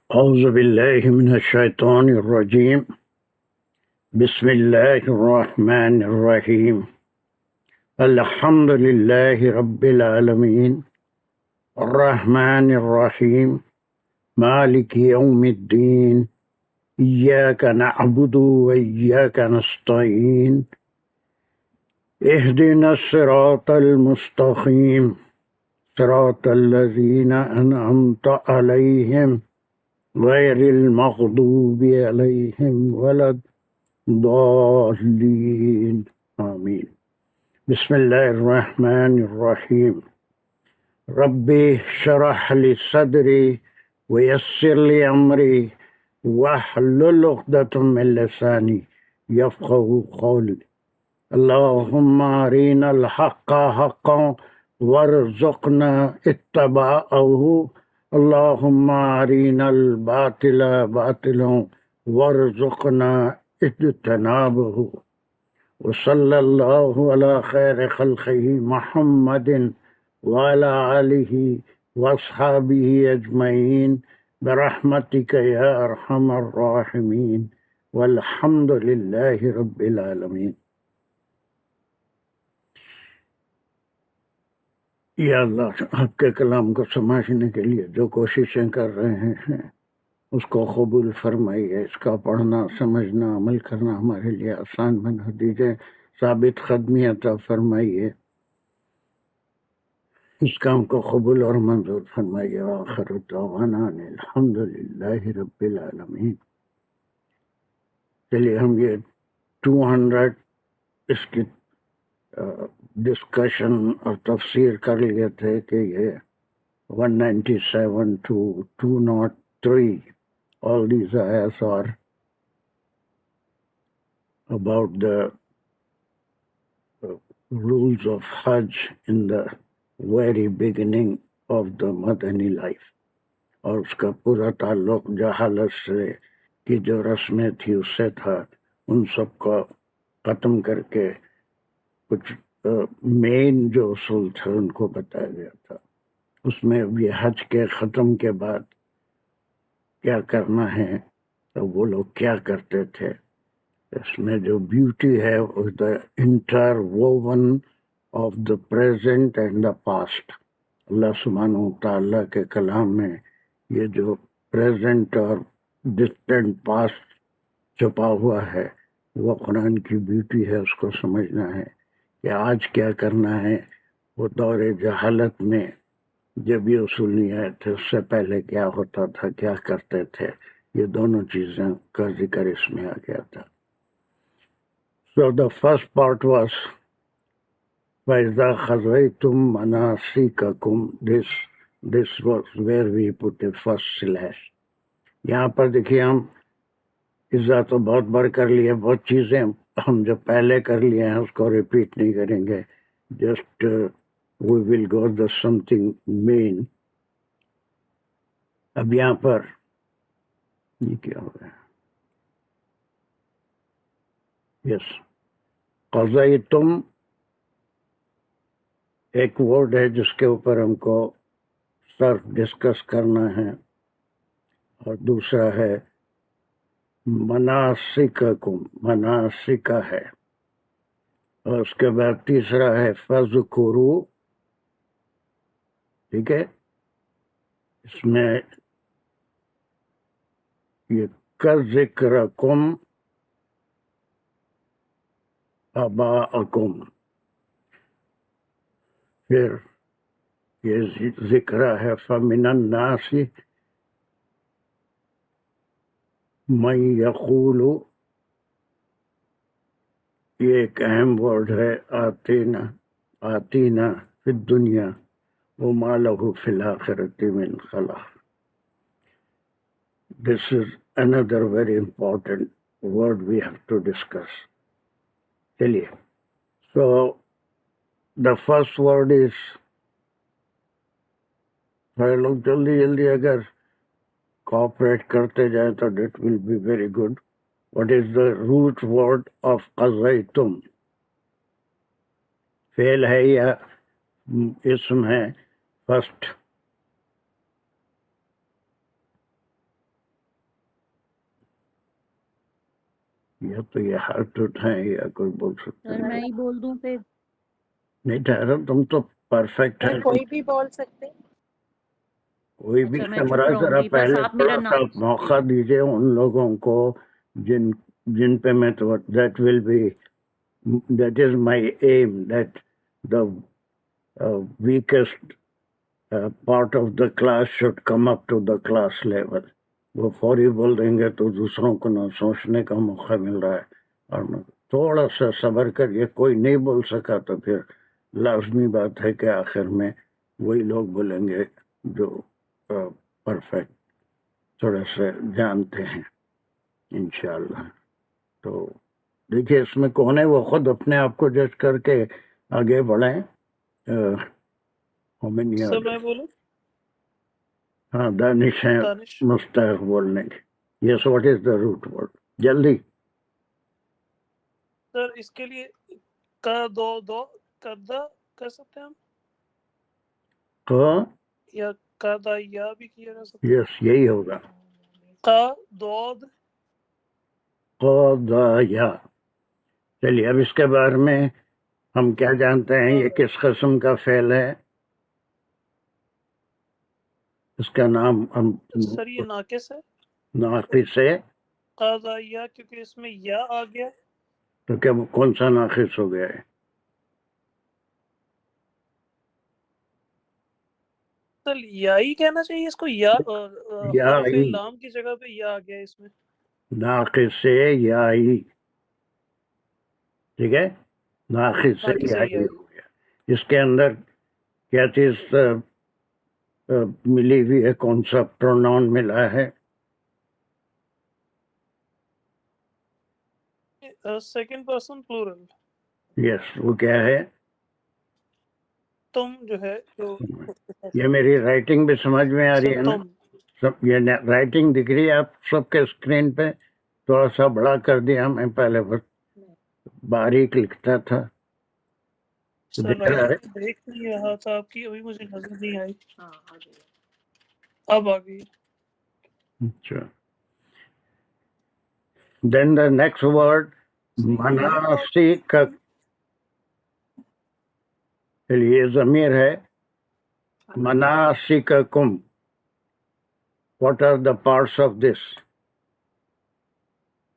أعوذ بالله من الشيطان الرجيم. بسم الله الرحمن الرحيم. الحمد لله رب العالمين الرحمن الرحيم مالك يوم الدين إياك نعبد وإياك نستعين اهدنا الصراط المستقيم صراط الذين أنعمت عليهم غير المغضوب عليهم ولا الضالين آمين. بسم الله الرحمن الرحيم. ربي اشرح لي صدري ويسر لي أمري واحلل عقدة من لساني يفقه قولي. اللهم أرنا الحق حقا وارزقنا اتباعه اللهم أرنا الباطل باطلا وارزقنا اجتنابه. وصلى الله على خير خلقه محمد وعلى آله وأصحابه أجمعين برحمتك يا أرحم الراحمين والحمد لله رب العالمين. یا اللہ، آپ کے کلام کو سمجھنے کے لیے جو کوششیں کر رہے ہیں اس کو قبول فرمائیے. اس کا پڑھنا، سمجھنا، عمل کرنا ہمارے لیے آسان بنا دیجیے. ثابت قدمی عطا فرمائیے. اس کام کو قبول اور منظور فرمائیے. آخر دعوانا ان الحمد للہ رب العالمین. چلیے ہم یہ 200 اس کی ڈسکشن اور تفسیر کر لیے تھے کہ یہ 197 to 203 all these ayahs are about the rules of Hajj in the very beginning of the Madani life. اور اس کا پورا تعلق جہالت سے کی جو رسمیں تھی اس سے تھا. ان سب کو ختم کر کے کچھ مین جو اصول تھے ان کو بتایا گیا تھا. اس میں یہ حج کے ختم کے بعد کیا کرنا ہے تو وہ لوگ کیا کرتے تھے. اس میں جو بیوٹی ہے the interwoven of the present and the past. اللہ سبحانہ وتعالیٰ کے کلام میں یہ جو پریزنٹ اور ڈسٹنٹ پاسٹ چھپا ہوا ہے وہ قرآن کی بیوٹی ہے. اس کو سمجھنا ہے کہ آج کیا کرنا ہے. وہ دور جہالت میں جب یہ اصول نہیں آئے تھے اس سے پہلے کیا ہوتا تھا، کیا کرتے تھے. یہ دونوں چیزیں کا ذکر اس میں آ گیا تھا. So the first part was وَإِذَا خَذَيْتُمْ مَنَاسِكَكُمْ. This was where we put a first slash. یہاں پر دیکھیے ہم اذا تو بہت بار کر لیے، بہت چیزیں ہم جو پہلے کر لیے ہیں اس کو ریپیٹ نہیں کریں گے. Just we will go to something main. اب یہاں پر یہ کیا ہو رہا ہے؟ یس، قضیتم ایک ورڈ ہے جس کے اوپر ہم کو صرف ڈسکس کرنا ہے، اور دوسرا ہے مناسککم، مناسکہ ہے، اور اس کے بعد تیسرا ہے فذکروا. ٹھیک ہے، اس میں یہ کذکرکم آباءکم. پھر یہ ذکر ہے فمن الناس من یقول. یہ ایک اہم ورڈ ہے، آتینا، آتینا فی الدنیا وما لہ فی الآخرۃ من خلاق. This is another very important word we have to discuss. چلیے، so the first word is، بھائی لوگ جلدی جلدی اگر کوآپریٹ کرتے جائیں تو it will be very good. What is the root word of قضیتم؟ فعل ہے یا اسم ہے؟ فرسٹ یا تو یہ ہاتھ اٹھائیں یا کوئی بول سکتا ہے. میں ہی بول دوں پھر. نہیں ٹھہرو، تم تو پرفیکٹ ہے. کوئی بھی بول سکتے. کوئی بھی اچھا میں کیمرہ چپ رہوں ذرا گی، بس پہلے آپ میرا تھوڑا سا موقع دیجیے ان لوگوں کو جن پہ میں تو that will be that is my aim that the weakest part of the class should come up to the class level. وہ فوری بول دیں گے تو دوسروں کو نہ سوچنے کا موقع مل رہا ہے. اور تھوڑا سا صبر کریے، کوئی نہیں بول سکا تو پھر لازمی بات ہے کہ آخر میں وہی لوگ بولیں گے جو پرفیکٹ تھوڑا سا جانتے ہیں انشاءاللہ. تو دیکھیے اس میں کون ہے، وہ خود اپنے آپ کو جج کر کے آگے بڑھیں. سر میں بولوں؟ ہاں دانش ہے دانش مستحق بولنے کی. Yes what is the root word? جلدی. سر اس کے لیے کا دو کردا کر سکتے ہیں ہم، تو یا کردا یا بھی کیا جا سکتا ہے. یس یہی ہوگا. کا دود قضایا. چلیے اب اس کے بارے میں ہم کیا جانتے ہیں، یہ کس قسم کا فعل ہے؟ اس کا نام ہم سر یہ ناقص ہے. ناقص ہے. قضا یا کیونکہ اس میں یا آ گیا. تو کیا کون سا ناقص ہو گیا ہے؟ سر یا ہی کہنا چاہیے اس کو، یا یا حرف ہی لام کی جگہ پہ یا آ گیا اس میں. ناقص سے یا ہی، ٹھیک ہے، ناقص سے ناقص یا ہے ہی یا ہو گیا. اس کے اندر کیا چیز ملی ہوئی ہے، کون سا پروناؤن ملا ہے؟ Second person plural. یس وہ کیا ہے؟ تم جو ہے جو یہ میری رائٹنگ بھی سمجھ میں آ رہی ہے نا؟ تم سب یہ رائٹنگ دکھ رہی ہے آپ سب کے اسکرین پہ؟ تھوڑا سا بڑا کر دیا، میں پہلے بس باریک لکھتا تھا. سر دکھ رہا ہے؟ رائٹنگ دیکھ نہیں رہا تھا آپ کی، ابھی مجھے نظر نہیں آئی. اب آ گئی. اچھا. دین دا نیکسٹ ورڈ مناسک. یہ ضمیر ہے. مناسککم. What are the parts of this?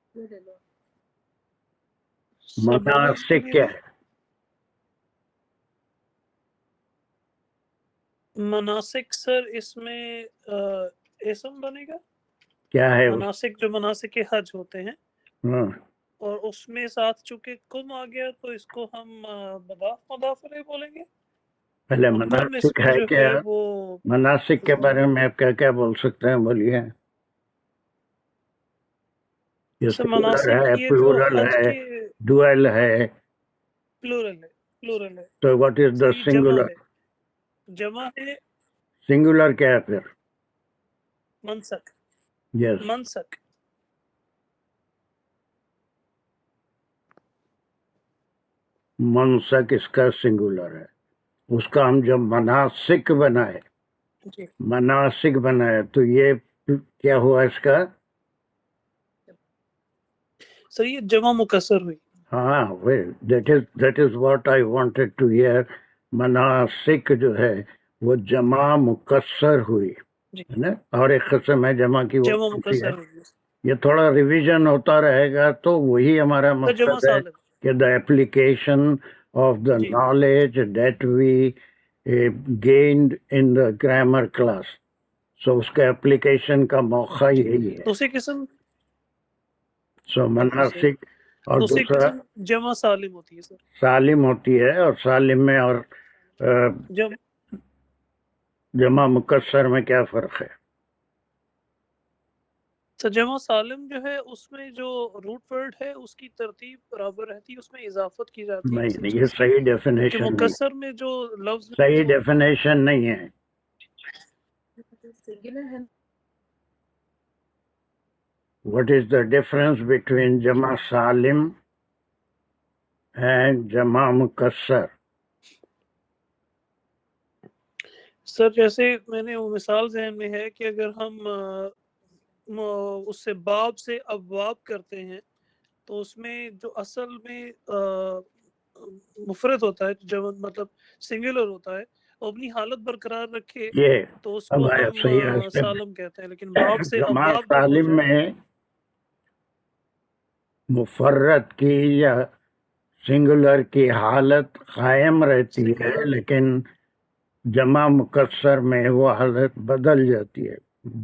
Sir بولے اس کے مناسک لیے کیا بھی. ہے؟ مناسک سر اس میں اسم بنے گا. کیا ہے اس؟ مناسک جو مناسک حج ہوتے ہیں، ہاں اور اس میں ساتھ چونکہ کم آ گیا تو اس کو ہم مضاف علیہ بولیں گے. پہلے اور کم اس مناسک میں ہے جو کیا؟ ہے وہ مناسک کے بارے میں آپ کیا کیا بول سکتے ہیں، بولیے. یہ سر سنگولر مناسک ہے، یہ جو پلورل حج ہے، کے ڈوئل ہے؟ پلورل ہے. تو واٹ از دا سر یہ جمع سنگولر؟ ہے. جمع ہے سنگولر کیا ہے پھر؟ منسک. یس منسک منسک اس کا سنگولر ہے. اس کا ہم جب مناسک بنائے، جی. مناسک بنائے تو یہ کیا ہوا اس کا؟ سر یہ جمع مکسر ہوئی. ہاں that is what I wanted to hear. مناسک جو ہے وہ جمع مکسر ہوئی جی ہے نا، اور ایک قسم ہے جمع کی وہ جمع کون سی ہے؟ مکسر ہوئی. یہ تھوڑا ریویژن ہوتا رہے گا تو وہی ہمارا سر جمع مقصد ہے سالم. کہ دا ایپلیکیشن آف دا جی knowledge that we gained in the grammar class. So اس کے ایپلیکیشن کا موقع جی. یہی ہے. دوسری قسم سو مناسک. اور دوسری دوسرا قسم جمع سالم ہوتی ہے سر. سالم ہوتی ہے، اور سالم میں اور جمع مکسر میں کیا فرق ہے؟ سر جمع سالم جو ہے اس میں جو روٹ ورڈ ہے اس کی ترتیب برابر رہتی ہے، اس میں اضافت کی جاتی ہے نہیں کسی نہیں، یہ چیز کی. صحیح کہ ڈیفینیشن نہیں، مکسر میں جو لفظ صحیح ڈیفینیشن نہیں ہے. What is the difference between جمع سالم and جمع مکسر؟ سر جیسے میں نے وہ مثال ذہن میں ہے کہ اگر ہم اس سے باب سے ابواب کرتے ہیں تو اس میں جو اصل میں مفرد ہوتا ہے، جب مطلب سنگولر ہوتا ہے، وہ اپنی حالت برقرار رکھے یہ تو اس اب کو آیا ہم صحیح راستے سالم کہتے ہیں، لیکن باب سے اب جمع باب جب ہو سالم جائے میں مفرد کی یا سنگولر کی حالت قائم رہتی ہے، سنگولر لیکن جمع مکسر میں وہ حالت بدل جاتی ہے،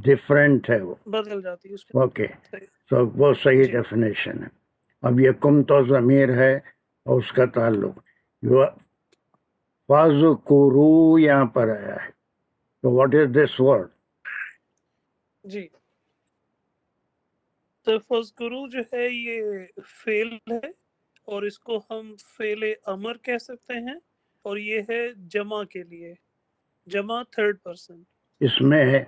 ڈفرینٹ ہے وہ. بدل جاتی ہے اس اوکے، کی. تو وہ صحیح جی ڈیفینیشن ہے. اب یہ کم تو ضمیر ہے اور اس کا تعلق فَاذْکُرُوا یہاں پر آیا ہے. تو واٹ از دس ورڈ؟ جی، تو فذکرو جو ہے یہ فعل ہے، اور اس کو ہم فعل امر کہہ سکتے ہیں، اور یہ ہے جمع کے لیے، جمع تھرڈ پرسن. اس میں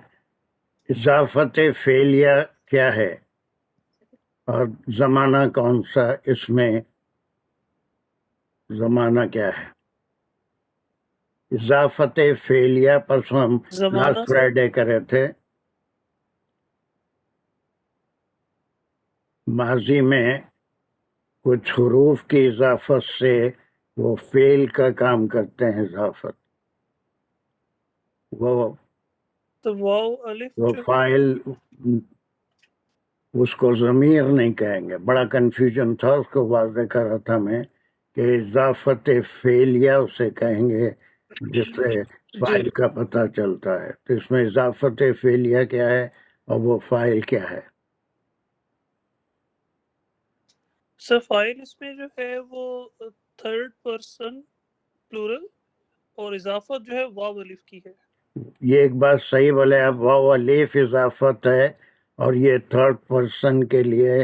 اضافت فعلیہ کیا ہے اور زمانہ کون سا؟ اس میں زمانہ کیا ہے؟ اضافت فعلیہ پرسوں ہم زمانہ لاسٹ فرائیڈے کرے تھے. ماضی میں کچھ حروف کی اضافت سے وہ فعل کا کام کرتے ہیں. اضافت تو واو الف وہ جو ہے فاعل اس کو ضمیر نہیں کہیں گے. بڑا کنفیوژن تھا، اس کو واضح کر رہا تھا میں کہ اضافت فعلیہ اسے کہیں گے جس سے جی فاعل کا پتہ چلتا ہے. تو اس میں اضافت فعلیہ کیا ہے اور وہ فاعل کیا ہے؟ سر فاعل اس میں جو ہے وہ تھرڈ پرسن پلورل، اور اضافت جو ہے واو الف کی ہے. یہ ایک بات صحیح بولے آپ، واو الف اضافت ہے اور یہ تھرڈ پرسن کے لیے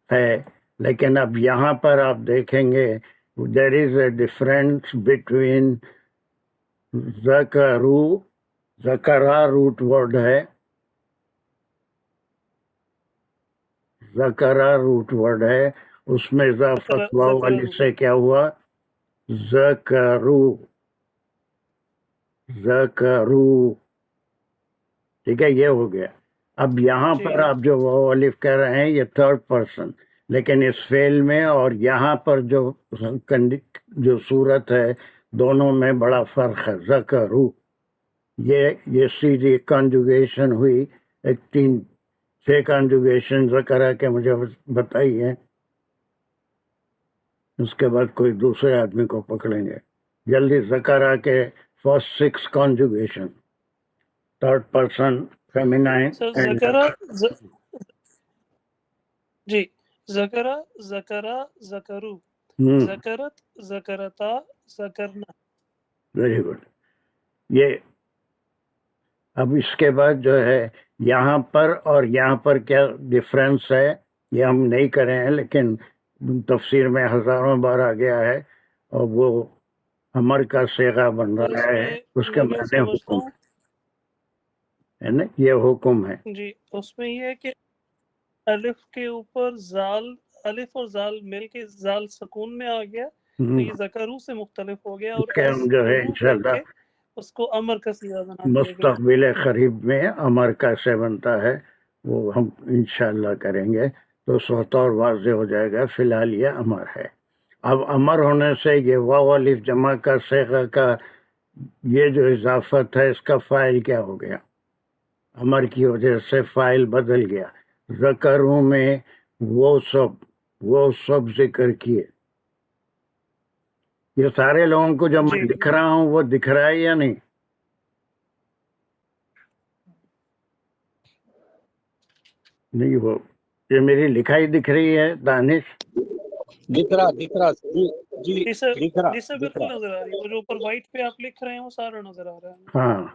ہے. لیکن اب یہاں پر آپ دیکھیں گے there is a difference between ذکرو، ذکرا روٹ ورڈ ہے، ذکرا روٹ ورڈ ہے، اس میں اضافت واو الف سے کیا ہوا؟ ذکرو، ذکرو. ٹھیک ہے، یہ ہو گیا. اب یہاں جی پر آپ جو واو الف کہہ رہے ہیں یہ تھرڈ پرسن، لیکن اس فعل میں اور یہاں پر جو صورت ہے دونوں میں بڑا فرق ہے. ذکرو یہ سیدھی کانجوگیشن ہوئی. ایک 6 کانجوگیشن ذکرہ کے مجھے بتائیے، اس کے بعد کوئی دوسرے آدمی کو پکڑیں گے. جلدی ذکرہ کے first 6 conjugation, third person feminine sir and جی، ذکرہ، ذکرا، ذکرو، ذکرت، ذکرتا، ذکرنا. Very good. یہ اب اس کے بعد جو ہے یہاں پر اور یہاں پر کیا ڈفرینس ہے یہ ہم نہیں کرے ہیں، لیکن تفسیر میں ہزاروں بار آ گیا ہے، اور وہ امر کا صیغہ بن تو رہا اس ہے. میں اس کے میں کیا معنی سمجھتا حکم ہوں، ہے نا، یہ حکم ہے. جی اس میں یہ ہے کہ الف کے اوپر زال، الف اور زال مل کے زال سکون میں آ گیا، تو یہ ذکرو سے مختلف ہو گیا، اور اس کے ہم جو ہے اذکرو کر انشاءاللہ کے اس کو امر کا صیغہ بنا دیا گیا. مستقبل قریب میں امر کیسے بنتا ہے وہ ہم انشاءاللہ کریں گے، تو اس وقت اور واضح ہو جائے گا. فی الحال یہ امر ہے. اب امر ہونے سے یہ واو الف جمع کا صیغہ کا یہ جو اضافت ہے اس کا فاعل کیا ہو گیا؟ امر کی وجہ سے فاعل بدل گیا. ذکروں میں وہ سب ذکر کیے. یہ سارے لوگوں کو جو میں جی لکھ رہا ہوں وہ دکھ رہا ہے یا نہیں؟ نہیں، وہ یہ میری لکھائی دکھ رہی ہے دانش؟ دکھ رہا جی جی سر، دکھ رہا جی سر بالکل نظر آ رہی ہے، وہ جو اوپر وائٹ پہ آپ لکھ رہے ہیں وہ سارا نظر آ رہا ہے. ہاں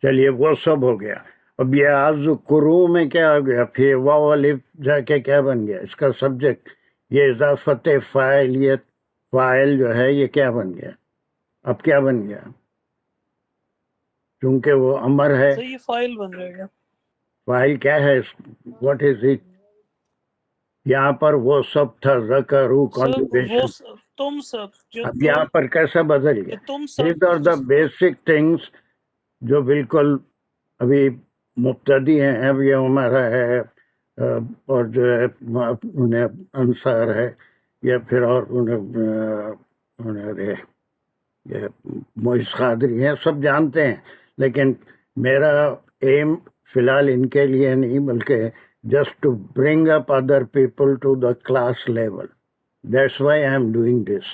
چلیے وہ سب ہو گیا. اب یہ اذکرو میں کیا ہو گیا؟ پھر واو الف جا کے کیا بن گیا؟ اس کا سبجیکٹ یہ اضافت فاعلیت، فاعل جو ہے یہ کیا بن گیا؟ اب کیا بن گیا؟ کیونکہ وہ امر ہے. سر یہ فائل بن جائے گا. فاعل کیا ہے؟ What is it? یہاں پر وہ سب تھا ذکرو سب وہ کانجوگیشن. سب، تم سب جو اب یہاں پر کیسا بدل گیا؟ تم These sub are the basic things جو بالکل ابھی مبتدی ہیں. اب یہ ہمارا ہے اور جو ہے انہیں انصار ہے یا پھر اور انہیں معیز قادری ہیں، سب جانتے ہیں، لیکن میرا ایم فی الحال ان کے لیے نہیں بلکہ just to bring up other people to the class level. That's why I am doing this.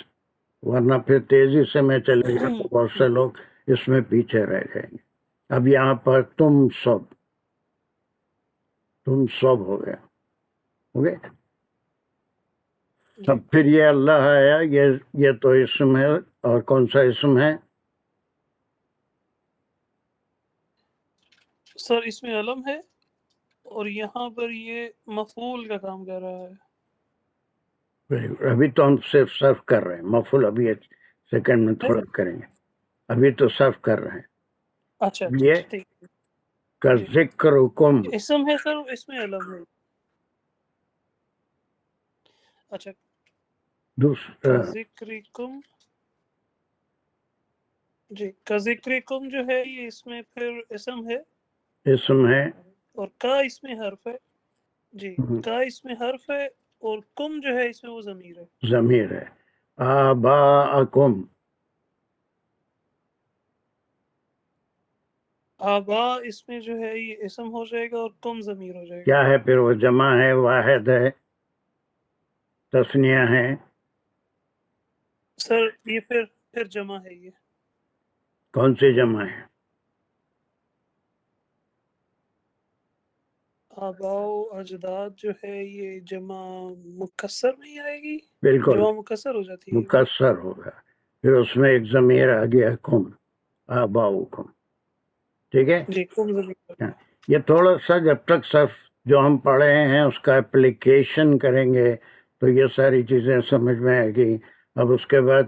ورنہ پھر تیزی سے میں چلے گا تو بہت سے لوگ اس میں پیچھے رہ جائیں گے. اب یہاں پر تم سب ہو گیا، ہو گئے. اب پھر یہ اللہ آیا، یہ تو اسم ہے. اور کون سا اسم ہے؟ سر اس میں علم ہے اور یہاں پر یہ مفعول کا کام کر رہا ہے. ابھی تو ہم صرف صرف کر رہے ہیں، مفعول ابھی ایک سیکنڈ میں تھوڑا کریں گے، ابھی تو صرف کر رہے ہیں. اچھا یہ ٹھیک کا ذکر حکم اسم ہے سر، اس میں علم ہے. اچھا ذکرکم، جی کا ذکرکم جو ہے یہ اس میں پھر اسم ہے اسم ہے، اور کا اس میں حرف ہے. جی کا اس میں حرف ہے اور کم جو ہے اس میں وہ ضمیر ہے. ضمیر ہے. آباءکم، آبا اس میں جو ہے یہ اسم ہو جائے گا اور کم ضمیر ہو جائے گا. کیا ہے پھر؟ وہ جمع ہے، واحد ہے، تثنیہ ہے. سر یہ پھر جمع ہے. یہ کون سی جمع ہے؟ آباء و اجداد جو ہے یہ جمع مکسر میں ہی آئے گی، بالکل جمع مکسر ہو جاتی ہے. مکسر ہوگا، پھر اس میں ایک ضمیر آ گیا کم، آباؤکم. ٹھیک ہے. جی کم ضمیر. یہ تھوڑا سا جب تک صرف جو ہم پڑھے ہیں اس کا اپلیکیشن کریں گے تو یہ ساری چیزیں سمجھ میں آئے گی. اب اس کے بعد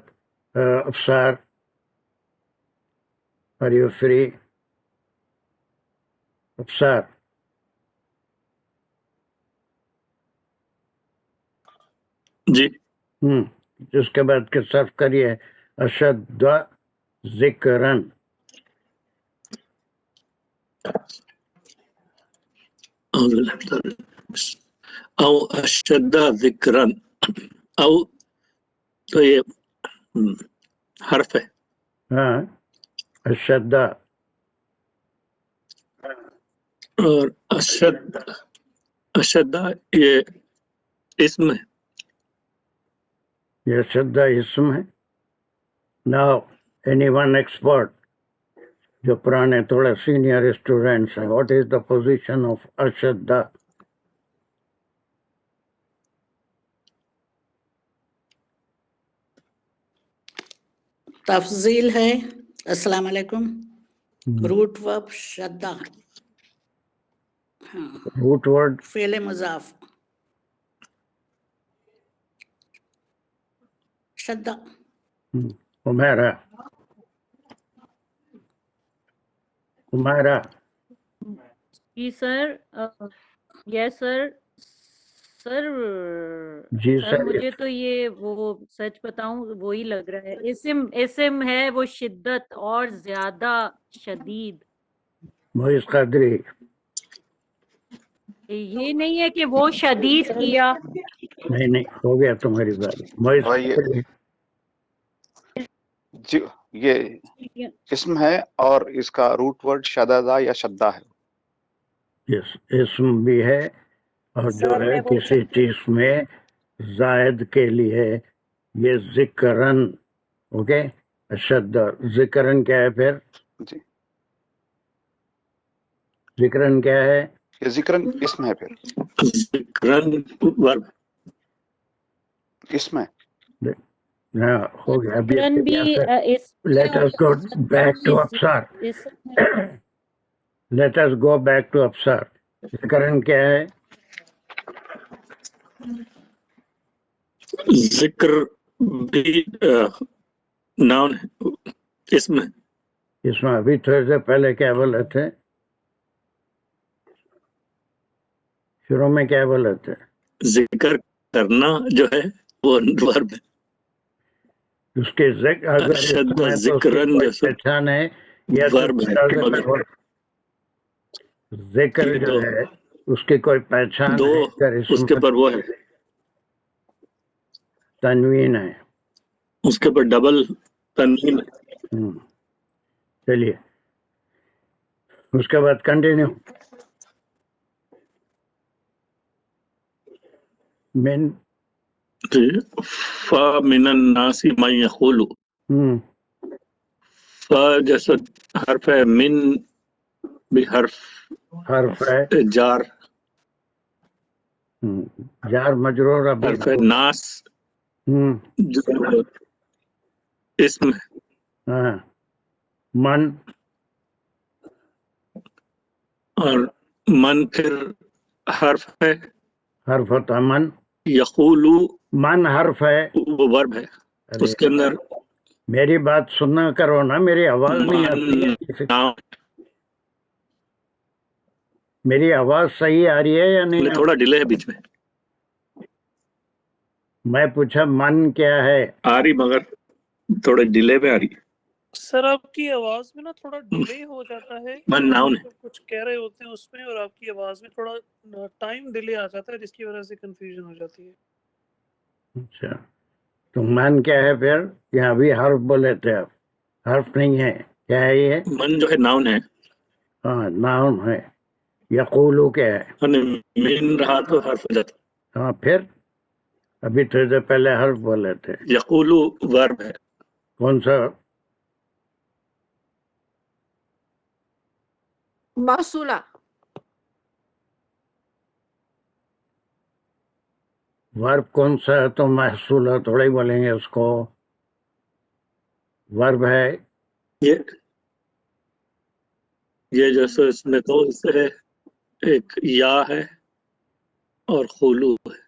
افسار فری افسار جی جس کے بعد کے صرف کریے اشد ذکرن. او اشد ذکرن، او تو یہ حرف ہے. ہاں اشد، اور اشد یہ اسم ہے. یہ اشد اسم ہے. ناؤ اینی ون ایکسپرٹ جو پرانے تھوڑے سینئر اسٹوڈینٹس ہیں، what is the position of اشد؟ تفضیل ہے. السلام علیکم. روٹ ورب شدہ، ہاں روٹ ورڈ فعل مضاف شدہ. ہمارا جی سر. یس سر. سر جی سر سر. مجھے تو یہ وہ سچ بتاؤں وہی لگ رہا ہے. اسم ہے وہ شدت اور زیادہ شدید. معیز قادری، یہ نہیں ہے کہ وہ شدید کیا. نہیں ہو گیا تمہاری بات. معیز اور یہ قادری جی یہ اسم ہے اور اس کا روٹ ورڈ شددہ یا شدہ ہے. یس اسم بھی ہے اور جو ہے کسی چیز میں زائد کے لیے یہ ذکرن. اوکے. اشد ذکرن کیا ہے پھر؟ جی ذکرن کیا ہے؟ یہ ذکرن اسم ہے. پھر ذکرن ورب اسم ہے. ہاں ہو گیا. ابھی ذکرن بھی let us go back to افسار. Let us go back to افسار. ذکرن کیا ہے؟ ذکر بھی ناؤن اسم ہے. اس میں ابھی تھوڑے سے پہلے کیا بولے تھے؟ شروع میں کیا بولے تھے؟ ذکر کرنا جو ہے وہ ورب ہے. اس کے ذکر اگر اشد اس میں تو اس کی ذکرن کوئی جو سب پہچان ہے یا تو ورب ہے. ذکر جو ہے اس کی کوئی پہچان دو ہے اگر اس اسم کے اوپر وہ ہے، تنوین ہے؟ اس کے اوپر ڈبل تنوین ہے۔ چلیے اس کے بعد کنٹینیو. من فَمِنَ النَّاسِ مَن يَقُولُ، ف جیسا حرف ہے، من بھی حرف حرف ہے، جار، جار مجرور ابھی حرف ہے، ناس جو اسم ہے، ہاں، من اور من پھر حرف ہے، حرف ہوتا من. یقولو من حرف ہے. وہ ورب ہے، ارے اس کے اندر میری بات سننا کرو نا، میری آواز نہیں آتی ہے. نام میری آواز صحیح آ رہی ہے یا نہیں؟ تھوڑا ڈیلے ہے بیچ میں، میں پوچھا من کیا ہے؟ آ رہی مگر تھوڑا ڈیلے پہ آ رہی. سر آپ کی آواز میں نا تھوڑا ڈیلے ہو جاتا ہے، من ناؤن ہے، کچھ کہہ رہے ہوتے ہیں اس میں اور آپ کی آواز میں تھوڑا ٹائم ڈیلے آ جاتا ہے، جس کی وجہ سے کنفیوژن ہو جاتی ہے. اچھا تو من کیا ہے پھر؟ یہاں ابھی حرف بولے تھے آپ، حرف نہیں ہے، کیا ہے یہ؟ من جو ہے ناؤن ہے، ہاں ناؤن ہے. یقولو کیا ہے؟ اور من رہا تو حرف ہو جاتا، ہاں پھر ابھی تھوڑی دیر پہلے حرف بولے تھے. یقولو ورب ہے، کون سا؟ موصولہ. ورب کون سا ہے؟ تو محصولہ تھوڑے ہی بولیں گے اس کو. ورب ہے. یہ جیسے اس میں تو اس سے ایک یا ہے اور خولو ہے.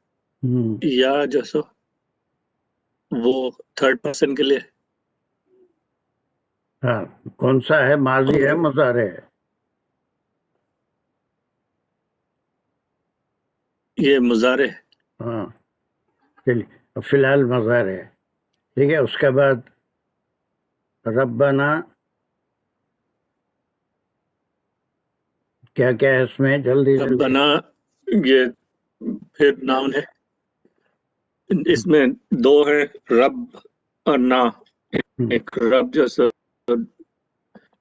یا جو سو وہ تھرڈ پرسن کے لیے، ہاں کون سا ہے؟ ماضی ہے مضارع ہے؟ یہ مضارع ہے. ہاں چلیے فی الحال مضارع ہے، ٹھیک ہے. اس کے بعد ربنا کیا کیا ہے اس میں؟ جلدی جلدی. ربنا یہ پھر ناؤن ہے، اس میں دو ہے، رب اور نا. ایک رب جیسا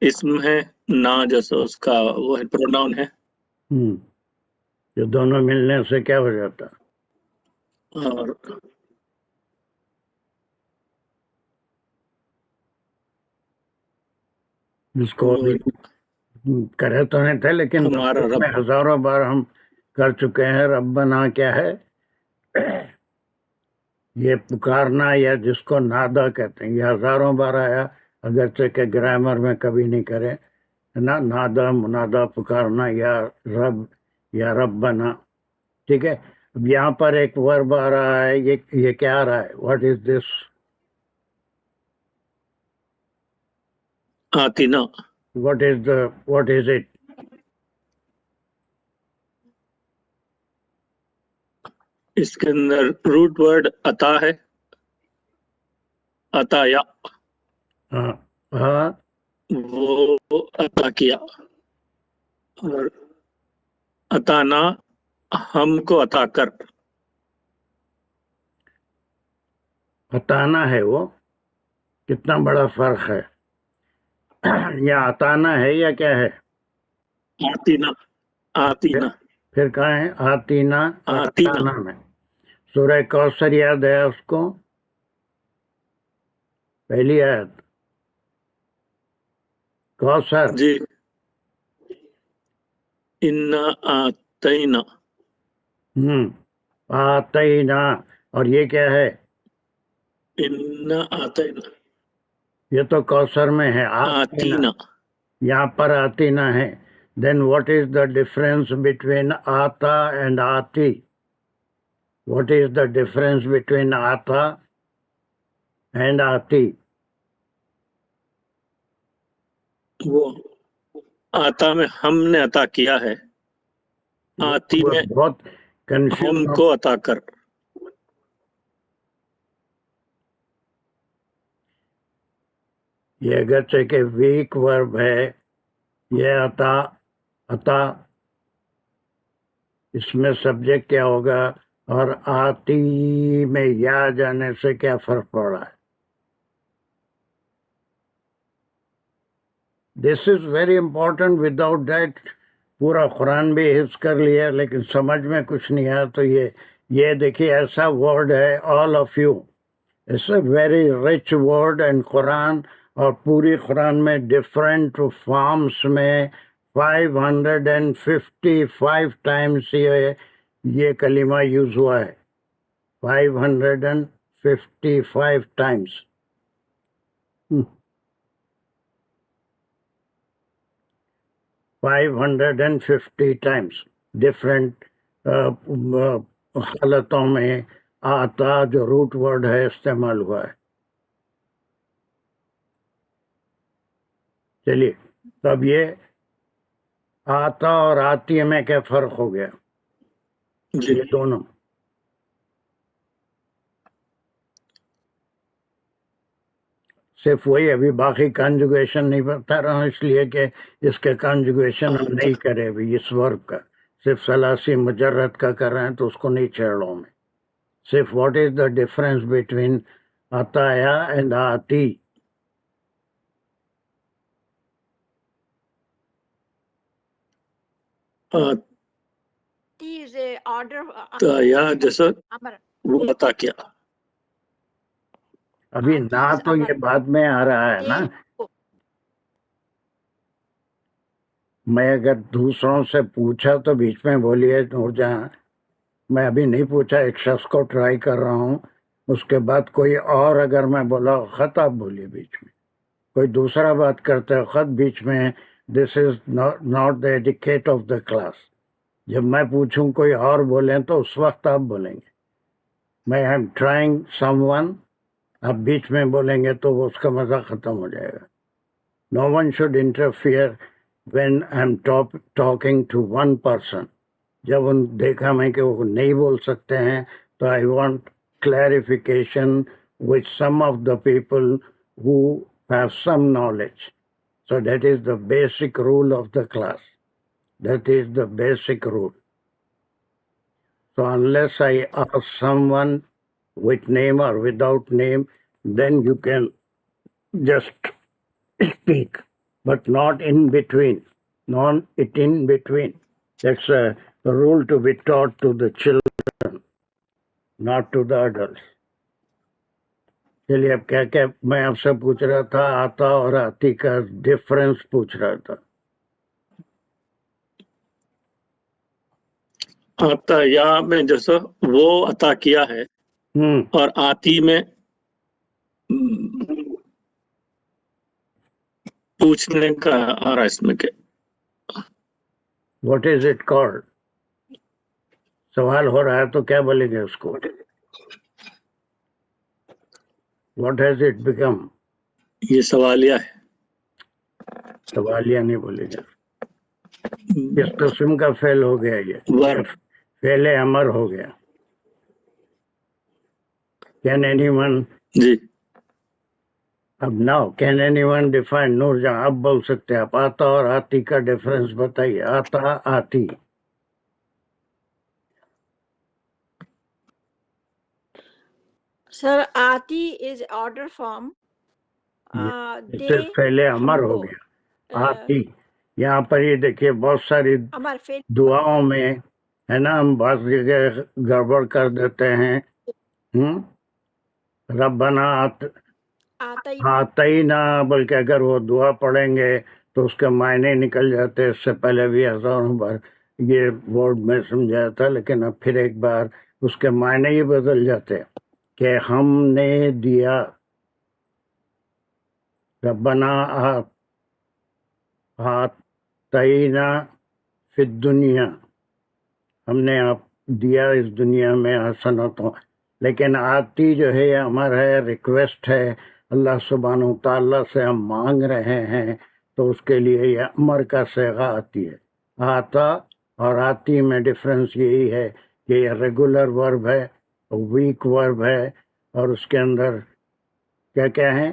اسم ہے، نا جیسا اس کا وہ ہے پروناؤن ہے. یہ دونوں ملنے سے کیا ہو جاتا؟ اور جس کو ابھی کرے تو نہیں تھے لیکن ہمارا دفتر رب، میں ہزاروں بار ہم کر چکے ہیں. ربنا کیا ہے؟ یہ پکارنا یا جس کو نادا کہتے ہیں، یہ ہزاروں بار آیا، اگرچہ کہ گرامر میں کبھی نہیں کرے نا. نادا منادا پکارنا یا رب یا ربنا، ٹھیک ہے. اب یہاں پر ایک ورب آ رہا ہے، یہ کیا آ رہا ہے؟ What is this? آتینا، واٹ از اٹ؟ اس کے اندر روٹ ورڈ عطا ہے، عطایا، ہاں وہ عطا کیا، اور عطانا ہم کو عطا کر. عطانا ہے، وہ کتنا بڑا فرق ہے. یا عطانا ہے یا کیا ہے؟ آتینا، آتینا، پھر کہاں ہے؟ آتینا اور آتینا، عطانا میں. سورہ کوثر یاد ہے اس کو؟ پہلی آیت کوثر. جی، انا آتینا، آتینا. اور یہ کیا ہے؟ انا آتینا، یہ تو کوثر میں ہے. آتینا. یہاں پر آتینا ہے. Then what is the difference between آتا اینڈ آتی؟ What is the difference between آتا اینڈ آتی؟ وہ آتا میں ہم نے عطا کیا ہے، آتی وہ میں بہت ہم کنفیوز کو عطا کر. یہ اگرچہ کہ ویک ورب ہے، یہ عطا اس میں سبجیکٹ کیا ہوگا اور آتی میں یا جانے سے کیا فرق پڑ رہا ہے. This is very important. Without that پورا قرآن بھی حفظ کر لیا لیکن سمجھ میں کچھ نہیں آیا. تو یہ دیکھیے ایسا ورڈ ہے all of you. It's a very rich word and قرآن. اور پوری قرآن میں ڈفرینٹ فارمس میں 555 ٹائمس یہ کلمہ یوز ہوا ہے. 555 ٹائمس. 550 ٹائمس ڈفرینٹ حالتوں میں آتا جو روٹ ورڈ ہے استعمال ہوا ہے. چلیے تب یہ آتا اور آتی میں کیا فرق ہو گیا؟ جی یہ دونوں صرف وہی. ابھی باقی کنجوگیشن نہیں بتا رہا ہوں اس لیے کہ اس کے کنجوگیشن ہم نہیں کرے ابھی. اس ورب کا صرف ثلاثی مجرد کا کر رہے ہیں تو اس کو نہیں چھیڑ رہا ہوں میں. صرف what is the difference between عطایا اینڈ آتی. is a order یا جیسا amar. وہ عطا کیا. ابھی نہ تو یہ بعد میں آ رہا ہے نا. میں اگر دوسروں سے پوچھا تو بیچ میں بولیے نور جہاں. میں ابھی نہیں پوچھا. ایک شخص کو ٹرائی کر رہا ہوں. اس کے بعد کوئی اور اگر میں بولا خط آپ بولیے بیچ میں. کوئی دوسرا بات کرتے ہو خط بیچ میں. This is not the adequate of the class. جب میں پوچھوں کوئی اور بولیں تو اس وقت آپ بولیں گے. میں I am trying some one. آپ بیچ میں بولیں گے تو وہ اس کا مزہ ختم ہو جائے گا. No one should interfere when I am talking to one person. جب ان دیکھا میں کہ وہ نہیں بول سکتے ہیں تو I want clarification with some of the people who have some knowledge. So that is the basic rule of the class. That is the basic rule. So unless I ask someone with name or without name, then you can just speak, but not in between. Not in between. That's a rule to be taught to the children, not to the adults. چلیے اب کیا کیا میں آپ سے پوچھ رہا تھا. آتا اور آتی کا ڈفرنس پوچھ رہا تھا. آتا یا میں جیسا وہ عطا کیا ہے اور آتی میں پوچھنے کا آ رہا ہے اس میں کہ واٹ از اٹ کالڈ. سوال ہو رہا ہے تو کیا بولیں گے اس کو. What has it become. یہ سوالیہ ہے. سوالیہ نہیں بولے گا. کس قسم کا فعل ہو گیا یہ. ورب. فعل امر ہو گیا. Can any one. جی اب now can any one define. Noor Jahan اب بول سکتے ہیں آپ. آتا اور آتی کا ڈفرنس بتائیے. آتا آتی. Sir, Ati is order form. صرف فعل امر ہو گیا. آتی. یہاں پر یہ دیکھیے بہت ساری Amar fail. دعاؤں میں ہے نا ہم بعض جگہ گڑبڑ کر دیتے ہیں. ربنا آتی نہ بلکہ اگر وہ دعا پڑھیں گے تو اس کے معنی نکل جاتے. اس سے پہلے بھی ہزاروں بار یہ ورڈ میں سمجھایا تھا لیکن اب پھر ایک بار اس کے معنی ہی بدل جاتے کہ ہم نے دیا. ربنا آتینا فی الدنیا. ہم نے آپ دیا اس دنیا میں حسنتوں. لیکن آتی جو ہے یہ امر ہے. ریکویسٹ ہے اللہ سبحانہ و تعالیٰ سے ہم مانگ رہے ہیں تو اس کے لیے یہ امر کا صیغہ آتی ہے. آتا اور آتی میں ڈفرنس یہی ہے کہ یہ ریگولر ورب ہے ویک ورب ہے اور اس کے اندر کیا کیا ہیں.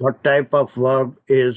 What type of verb is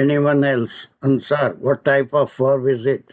Anyone else? Ansar, what type of verb is it?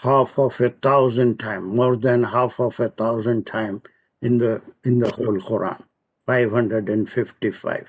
half of 1,000 times, more than half of 1,000 times in the whole Quran, 555.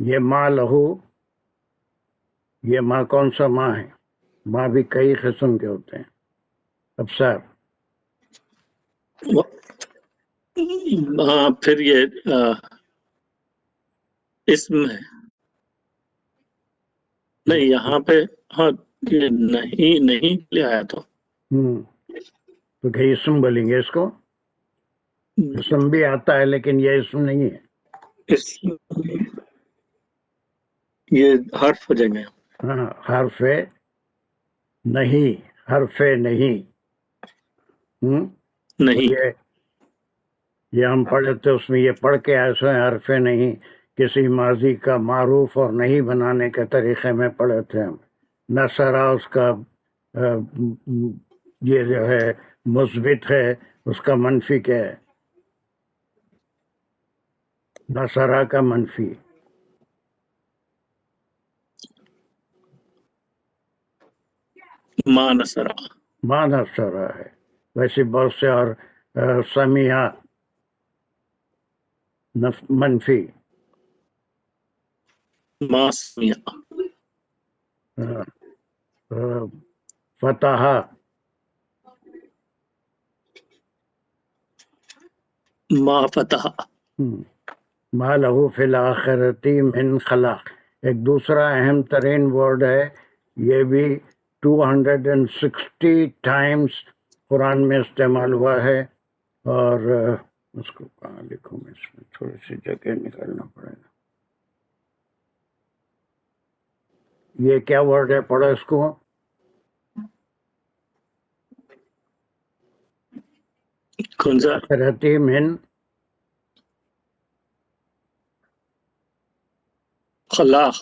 یہ ماں لہو، یہ ماں کون سا ماں ہے؟ ماں بھی کئی قسم کے ہوتے ہیں. ابصار ہاں پھر یہ اسم ہے. نہیں یہاں پہ ہاں یہ نہیں لے آیا تو تو کہ اسم بولیں گے اس کو. اسم بھی آتا ہے لیکن یہ اسم نہیں ہے. یہ حرف ہو جائیں گے. ہاں حرف نہیں، حرف نہیں. نہیں یہ ہم پڑھے تھے اس میں یہ پڑھ کے ایسے حرف نہیں کسی ماضی کا معروف اور نہیں بنانے کے طریقے میں پڑھے تھے ہم. نصرہ اس کا یہ جو ہے مثبت ہے، اس کا منفی کیا ہے؟ نصرہ کا منفی ماں نصرہ. ماں نصرہ ہے. ویسے بہت سے اور سمیع منفی. ماں سمیع. فتح ماں فتح. ما لہو فی الآخرتی من خلاق. ایک دوسرا اہم ترین ورڈ ہے، یہ بھی 260 ٹائمز قرآن میں استعمال ہوا ہے. اور اس کو کہاں لکھوں میں، اس میں تھوڑی سی جگہ نکالنا پڑے گا. یہ کیا ورڈ ہے؟ پڑھو اس کو. کون سا؟ آخرتی من خلاق.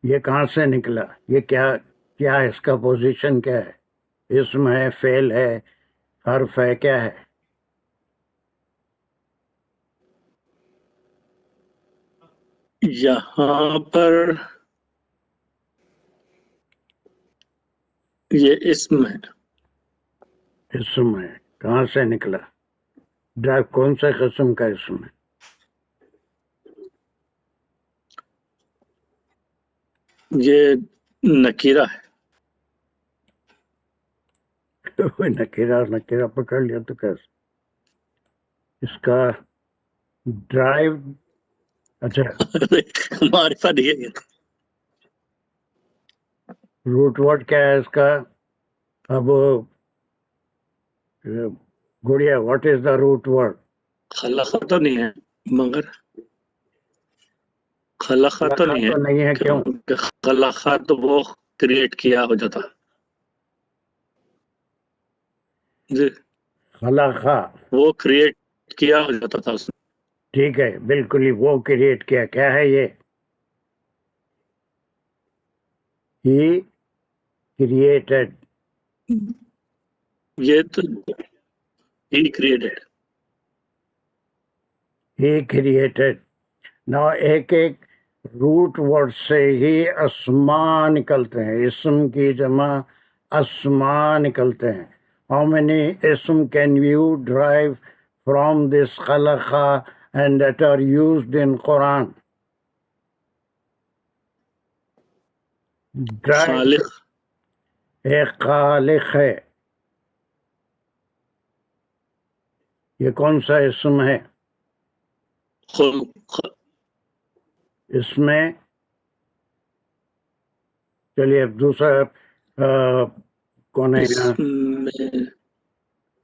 یہ کہاں سے نکلا؟ یہ کیا اس کا پوزیشن کیا ہے؟ اسم ہے، فعل ہے، حرف ہے، کیا ہے؟ یہاں پر یہ اسم ہے. اسم ہے. کہاں سے نکلا؟ ڈرائیو کون سے قسم کا اسم ہے؟ یہ نکیرہ ہے. نکیرہ پکڑ لیا تو کیسے؟ اس کا ڈرائیو اچھا معرفہ نہیں ہے. روٹ ورڈ کیا ہے اس کا؟ اب گڑیا what is the root word? خلقہ تو نہیں ہے، مگر خلقہ تو نہیں ہے. نہیں ہے. کیوں؟ خلقہ تو وہ کریٹ کیا ہو جاتا جی، خلقہ وہ کریٹ کیا ہو جاتا تھا اس نے. ٹھیک ہے، بالکل ہی وہ کریٹ کیا ہے یہ؟ He created. یہ تو ہی کریٹڈ. He created. نا ایک روٹ ورڈ سے ہی اسماء نکلتے ہیں. اسم کی جمع اسماء نکلتے ہیں. How many اسم can you derive from this خلقہ and that are used in Quran? خالق. ایک خالق ہے. یہ کون سا اسم ہے؟ اس میں چلیے اب دوسرا کون ہے یہاں؟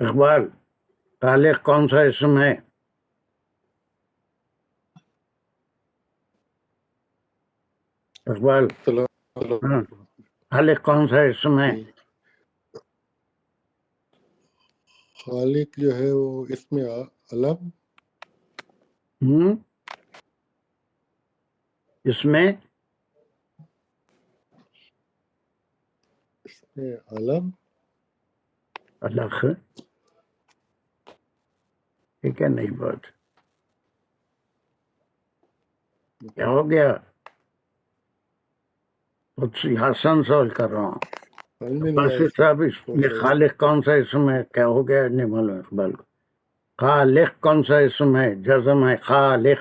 اقبال، خالق کون سا اسم ہے؟ اقبال ہاں، خالق کون سا اسم ہے؟ خالق جو ہے وہ اسم علم. اس میں علم الگ ٹھیک ہے. نہیں بات کیا ہو گیا؟ حسن سوال کر رہا ہوں. باسط صاحب یہ خالق کون سا اسم ہے؟ کیا ہو گیا؟ نہیں معلوم اقبال کو. خالق کون سا اسم ہے؟ جزم ہے. خالق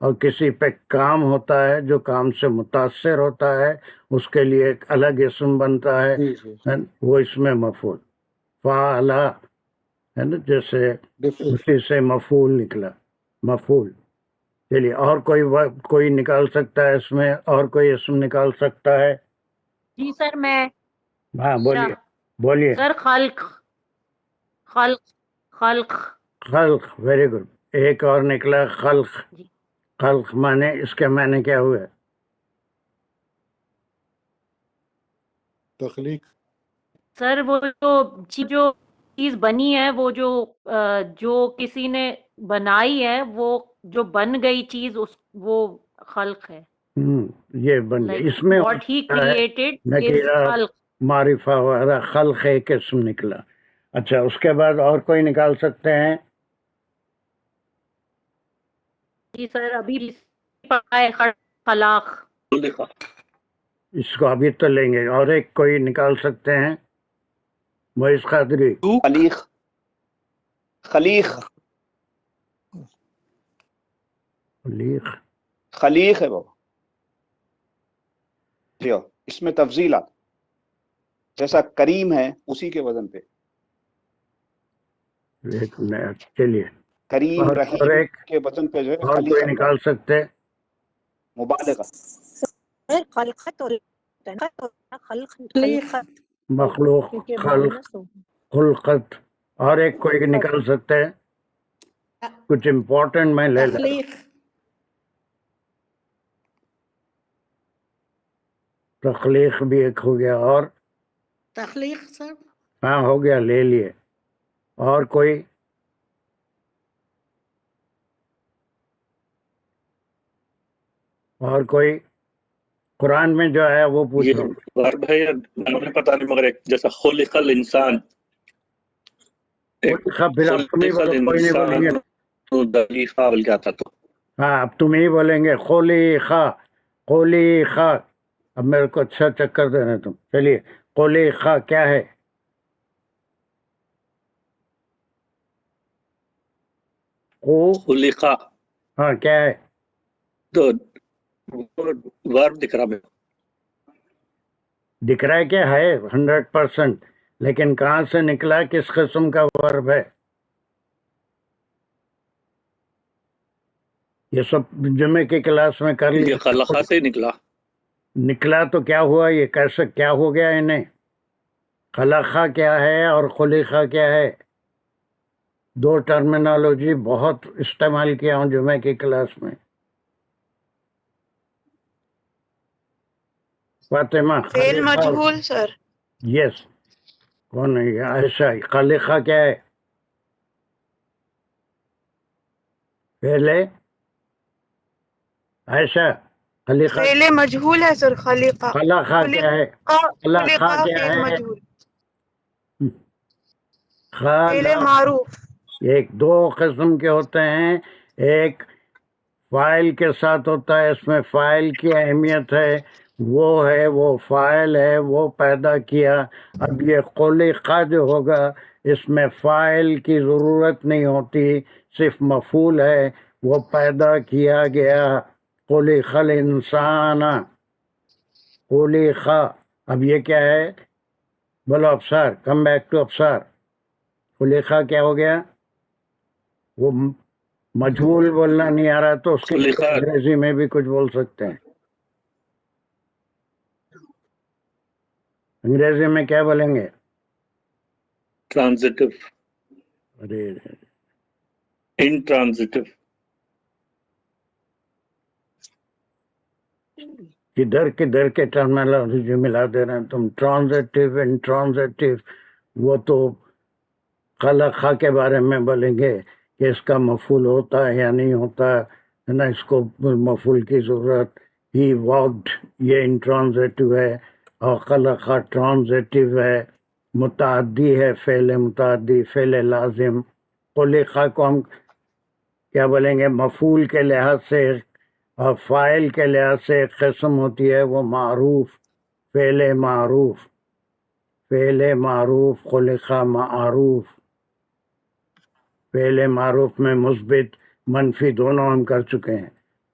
اور کسی پہ کام ہوتا ہے جو کام سے متاثر ہوتا ہے اس کے لیے ایک الگ اسم بنتا ہے جی جی وہ اس میں مفعول فعل ہے نا، جیسے ڈفرینٹ. اسی سے مفعول نکلا مفعول. چلیے اور کوئی نکال سکتا ہے اس میں، اور کوئی اسم نکال سکتا ہے؟ جی سر میں ہاں بولیے بولیے. سر خلق خلق خلق خلق، ویری گڈ. ایک اور نکلا خلق. جی خلق مانے اس کے معنی کیا ہوئے؟ تخلیق. سر وہ جو چیز بنی ہے، وہ جو کسی نے بنائی ہے، وہ جو بن گئی چیز وہ خلق ہے. یہ بن گیا. اس میں واٹ ہی کریٹڈ از نکیرہ خلق. معرفہ وغیرہ خلق ایک اسم نکلا. اچھا اس کے بعد اور کوئی نکال سکتے ہیں؟ جی سر ابھی پڑھا ہے خلاق. اس کو ابھی تو لیں گے. اور ایک کوئی نکال سکتے ہیں؟ معیز قادری. خلیق. خلیق. خلیق خلیق ہے بابا. جی اس میں تفضیلات جیسا کریم ہے اسی کے وزن پہ. ایک نیا. چلیے کریم اور رحیم ایک کے وزن پہ جو ہے اور خلیق کوئی نکال سکتے؟ مبالغہ. خلقت اور خلقت مخلوق خلق خلقت. اور ایک کوئی نکال سکتے ہیں؟ کچھ امپورٹنٹ میں لے لوں. تخلیق تخلیق بھی ایک ہو گیا. اور تخلیق سر ہاں ہو گیا، لے لیے. اور کوئی؟ اور کوئی قرآن میں جو ہے وہ یہ پوچھو. ورب ہے یا مجھے پتا نہیں، مگر ایک جیسا خلق الانسان، ایک پھر آپ تم ہی خلق بولو، کوئی نہیں بولیں گے. الانسان تو ضعیفہ بول کیا تھا تو ہاں اب تم ہی بولیں گے. قولی خا. اب میرے کو اچھا چکر دینا تم. چلیے قولی خا کیا ہے؟ خلقہ ہاں کیا ہے؟ تو ورب دکھ رہا میں. دکھ رہا ہے کیا ہے 100%، لیکن کہاں سے نکلا، کس قسم کا ورب ہے؟ یہ سب جمعے کی کلاس میں کر یہ لیا. خلقہ سے نکلا. نکلا تو کیا ہوا؟ یہ کیسے کیا ہو گیا انہیں؟ خلقہ کیا ہے اور خلقہ کیا ہے؟ دو ٹرمینالوجی بہت استعمال کیا ہوں جمعے کی کلاس میں. فاطمہ فعل مجہول سر. یس. کون ہے یہ؟ عائشہ. خلقہ کیا ہے؟ پہلے عائشہ خلقہ فعل مجہول ہے سر. خلیقہ. خلقہ کیا ہے؟ خلقہ کیا فعل ہے؟ مجہول. فعل خلق. معروف. ایک دو قسم کے ہوتے ہیں. ایک فاعل کے ساتھ ہوتا ہے، اس میں فاعل کی اہمیت ہے، وہ فاعل ہے، وہ پیدا کیا. اب یہ خلقہ جو ہوگا اس میں فاعل کی ضرورت نہیں ہوتی، صرف مفعول ہے، وہ پیدا کیا گیا. خلق الانسان خلقہ. اب یہ کیا ہے؟ بولو Absar, come back to Absar. خلقہ کیا ہو گیا؟ وہ مجہول بولنا نہیں آ رہا تو اس کے لیے خلقہ انگریزی میں بھی کچھ بول سکتے ہیں. انگریزی میں کیا بولیں گے؟ ٹرانزٹیو، ارے انٹرانزٹیو. کدھر کے ٹرمینالوجی ملا دے رہے ہیں تم. ٹرانزٹیو انٹرانزٹیو. وہ تو خلقہ کے بارے میں بولیں گے کہ اس کا مفعول ہوتا ہے یا نہیں ہوتا ہے نا، اس کو مفعول کی ضرورت. ہی واکڈ یہ انٹرانزٹیو ہے، اور خلقہ ٹرانزٹیو ہے، متعدی ہے، فعل متعدی، فعل لازم. خلقہ کو ہم کیا بولیں گے؟ مفعول کے لحاظ سے اور فاعل کے لحاظ سے ایک قسم ہوتی ہے، وہ معروف، فعل معروف. فعل معروف خلقہ معروف. فعل معروف میں مثبت منفی دونوں ہم کر چکے ہیں.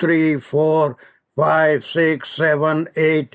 3 4 5 6 7 8,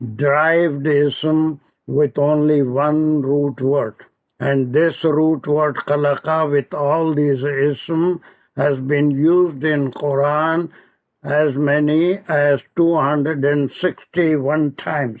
derived ism with only one root word, and this root word khalaqa with all these ism has been used in Quran as many as 261 times.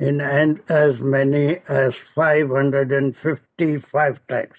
in as many as 555 times.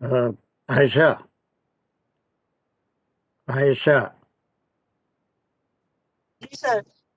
عائشہ عائشہ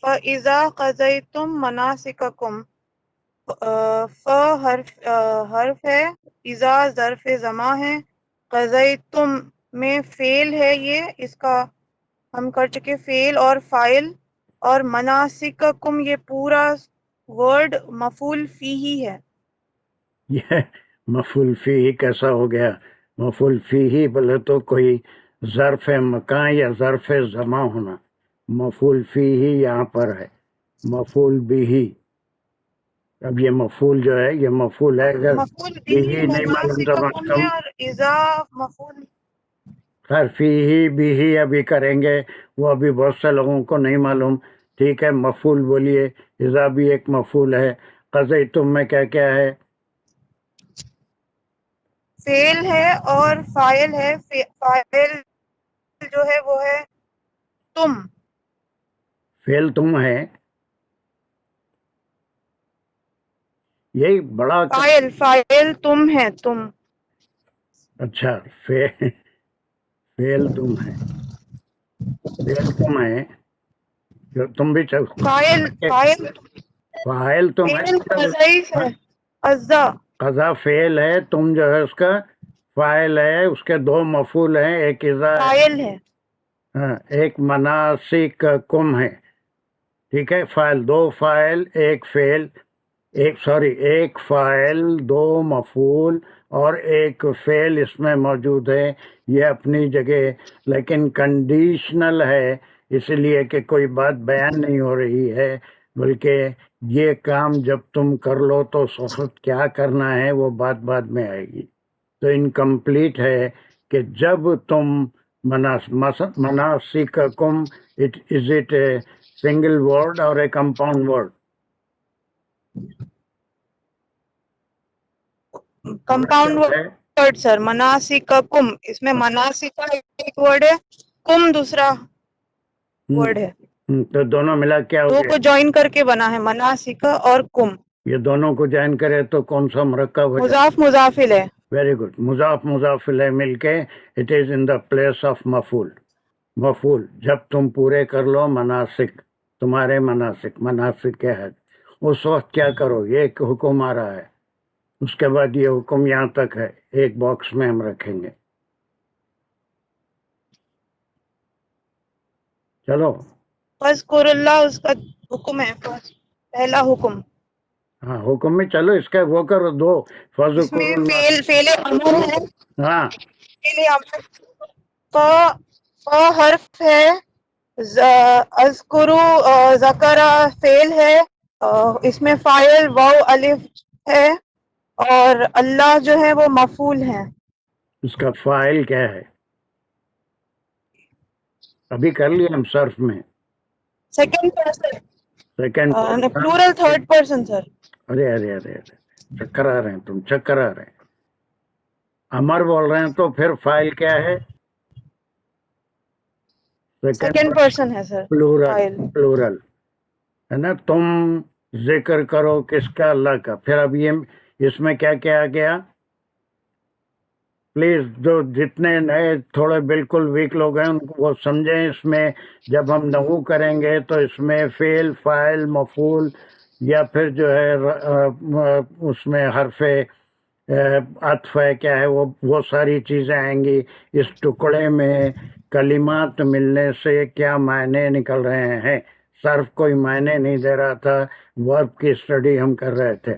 فإذا قضيتم مناسككم حرف ہے اذا ظرف زما ہے قضیتم میں فعل ہے یہ اس کا ہم کر چکے فعل اور فاعل اور مناسککم یہ پورا ورڈ مفعول فیہ ہے یہ مفعول فیہ کیسا ہو گیا؟ مفعول فیہ بولے تو کوئی ظرف مکان یا ظرف زمان ہونا. مفعول فیہ یہاں پر ہے، مفعول بہ. اب یہ مفعول جو ہے یہ مفعول ہے، اگر مفعول بہ بہ نہیں معلوم تو مناسککم کم ہے اور اذا مفعول خیر فیہ بہ ابھی کریں گے، وہ ابھی بہت سے لوگوں کو نہیں معلوم. ٹھیک ہے، مفعول بولیے. اذا بھی ایک مفعول ہے. قضیتم میں کیا کیا ہے؟ فعل ہے اور فاعل ہے فاعل جو ہے وہ ہے تم فعل تم ہے، یہی بڑا فاعل تم ہے تم اچھا فعل تم ہے، فعل تم ہے جو تم بھی فاعل فاعل تم ہے. ضعیف ہے اذا قضا فعل ہے، تم جو ہے اس کا فاعل ہے، اس کے دو مفعول ہیں، ایک اذا فاعل ہے ہاں ایک مناسککم ہے. ٹھیک ہے، فاعل دو فاعل ایک فعل ایک فاعل دو مفعول اور ایک فعل اس میں موجود ہے. یہ اپنی جگہ لیکن کنڈیشنل ہے، اس لیے کہ کوئی بات بیان نہیں ہو رہی ہے، بلکہ یہ کام جب تم کر لو تو اس وقت کیا کرنا ہے وہ بات بعد میں آئے گی. تو انکمپلیٹ ہے کہ جب تم مناسککم is it a single word اور a compound word? Compound word sir مناسککم اس میں مناسکہ ایک ورڈ ہے کم دوسرا ورڈ ہے تو دونوں ملا کیا ہو دو گیا؟ کو جوائن کر کے بنا ہے مناسکہ اور کم یہ دونوں کو جوائن کرے تو کون سا مرکب ہو جائے؟ مضاف مضافل ہے ویری گڈ. مضاف مضاف الیہ مل کے it is in the place of مفعول. مفعول جب تم پورے کر لو مناسک، تمہارے مناسک کے حج، اس وقت کیا کرو؟ یہ ایک حکم آ رہا ہے، اس کے بعد یہ حکم یہاں تک ہے، ایک باکس میں ہم رکھیں گے. چلو فذکر اللہ اس کا حکم ہے پہلا حکم ہاں حکم میں چلو اس کا وہ کرو دو اس فذکر میں اللہ. فعل امر ہے ہاں فعل امر حرف ہے اذکرو ذکر فعل ہے اس میں فاعل واو الف ہے اور اللہ جو ہے وہ مفعول ہے اس کا فاعل کیا ہے؟ ابھی کر لیا ہم صرف میں second person second. Plural third person sir ارے ارے ارے ارے چکر آ رہے ہیں، تم چکر آ رہے ہیں. امر بول رہے ہیں تو پھر فاعل کیا ہے؟ سیکنڈ پرسن ہے سر پلورل ہے نا. تم ذکر کرو کس کا؟ اللہ کا. پھر اب یہ اس میں کیا کیا گیا؟ پلیز جو جتنے نئے تھوڑے بالکل ویک لوگ ہیں ان کو وہ سمجھیں. اس میں جب ہم نحو کریں گے تو اس میں فعل فاعل مفعول یا پھر جو ہے اس میں حرف عطف ہے کیا ہے وہ ساری چیزیں آئیں گی. اس ٹکڑے میں کلمات ملنے سے کیا معنی نکل رہے ہیں؟ صرف کوئی معنی نہیں دے رہا تھا، ورب کی اسٹڈی ہم کر رہے تھے.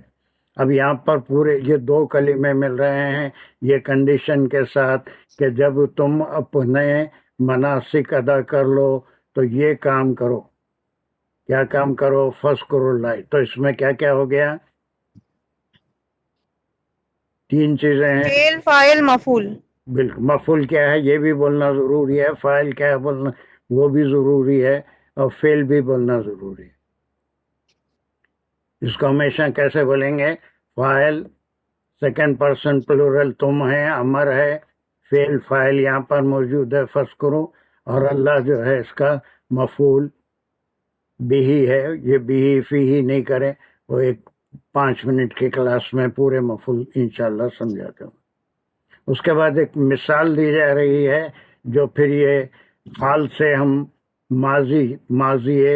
اب یہاں پر پورے یہ دو کلمے مل رہے ہیں، یہ کنڈیشن کے ساتھ کہ جب تم اپنے مناسک ادا کر لو تو یہ کام کرو. کیا کام کرو؟ فذکروا اللہ. تو اس میں کیا کیا ہو گیا؟ تین چیزیں ہیں. فعل فاعل مفعول. بالکل. مفعول کیا ہے یہ بھی بولنا ضروری ہے، فاعل کیا ہے بولنا وہ بھی ضروری ہے، اور فعل بھی بولنا ضروری ہے. اس کو ہمیشہ کیسے بولیں گے؟ فاعل سیکنڈ پرسن پلورل تم ہے، امر ہے، فعل فاعل یہاں پر موجود ہے فذکرو، اور اللہ جو ہے اس کا مفعول بھی ہے. یہ بھی فی ہی نہیں کریں، وہ ایک 5 منٹ کی کلاس میں پورے مفعول انشاءاللہ سمجھاتا ہوں. اس کے بعد ایک مثال دی جا رہی ہے جو پھر یہ حال سے ہم ماضی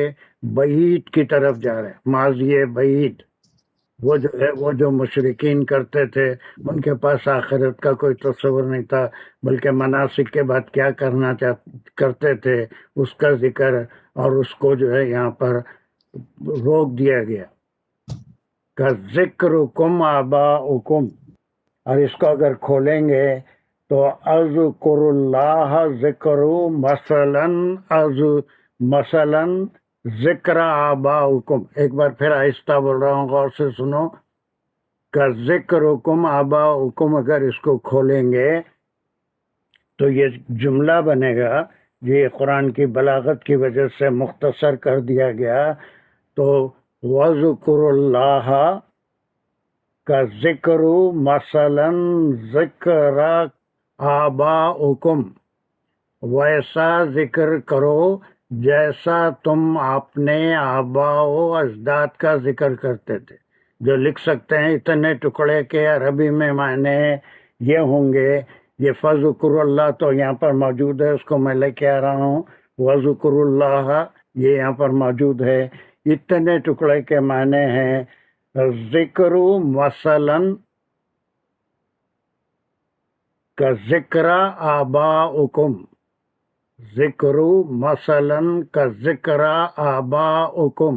بعید کی طرف جا رہے ہیں. ماضی بعید وہ جو ہے وہ جو مشرکین کرتے تھے، ان کے پاس آخرت کا کوئی تصور نہیں تھا، بلکہ مناسک کے بعد کیا کرنا کرتے تھے اس کا ذکر، اور اس کو جو ہے یہاں پر روک دیا گیا. کا ذکرکم آباؤکم، اور اس کو اگر کھولیں گے تو اذکر اللہ مثلا ذکر آباؤکم. ایک بار پھر آہستہ بول رہا ہوں، غور سے سنو. کا ذکرکم آباؤکم، اگر اس کو کھولیں گے تو یہ جملہ بنے گا. یہ قرآن کی بلاغت کی وجہ سے مختصر کر دیا گیا. تو وَذْكُرُ اللَّهَ کا ذکر مثلا ذکر آباؤکم، ویسا ذکر کرو جیسا تم اپنے آباء و اجداد کا ذکر کرتے تھے. جو لکھ سکتے ہیں اتنے ٹکڑے کے عربی میں معنی یہ ہوں گے. یہ فذکر اللہ تو یہاں پر موجود ہے، اس کو میں لے کے آ رہا ہوں. وذکر اللہ یہ یہاں پر موجود ہے. اتنے ٹکڑے کے معنی ہیں ذکر مثلا کا ذکر آباؤکم، ذکر مثلا کا ذکر آباؤکم،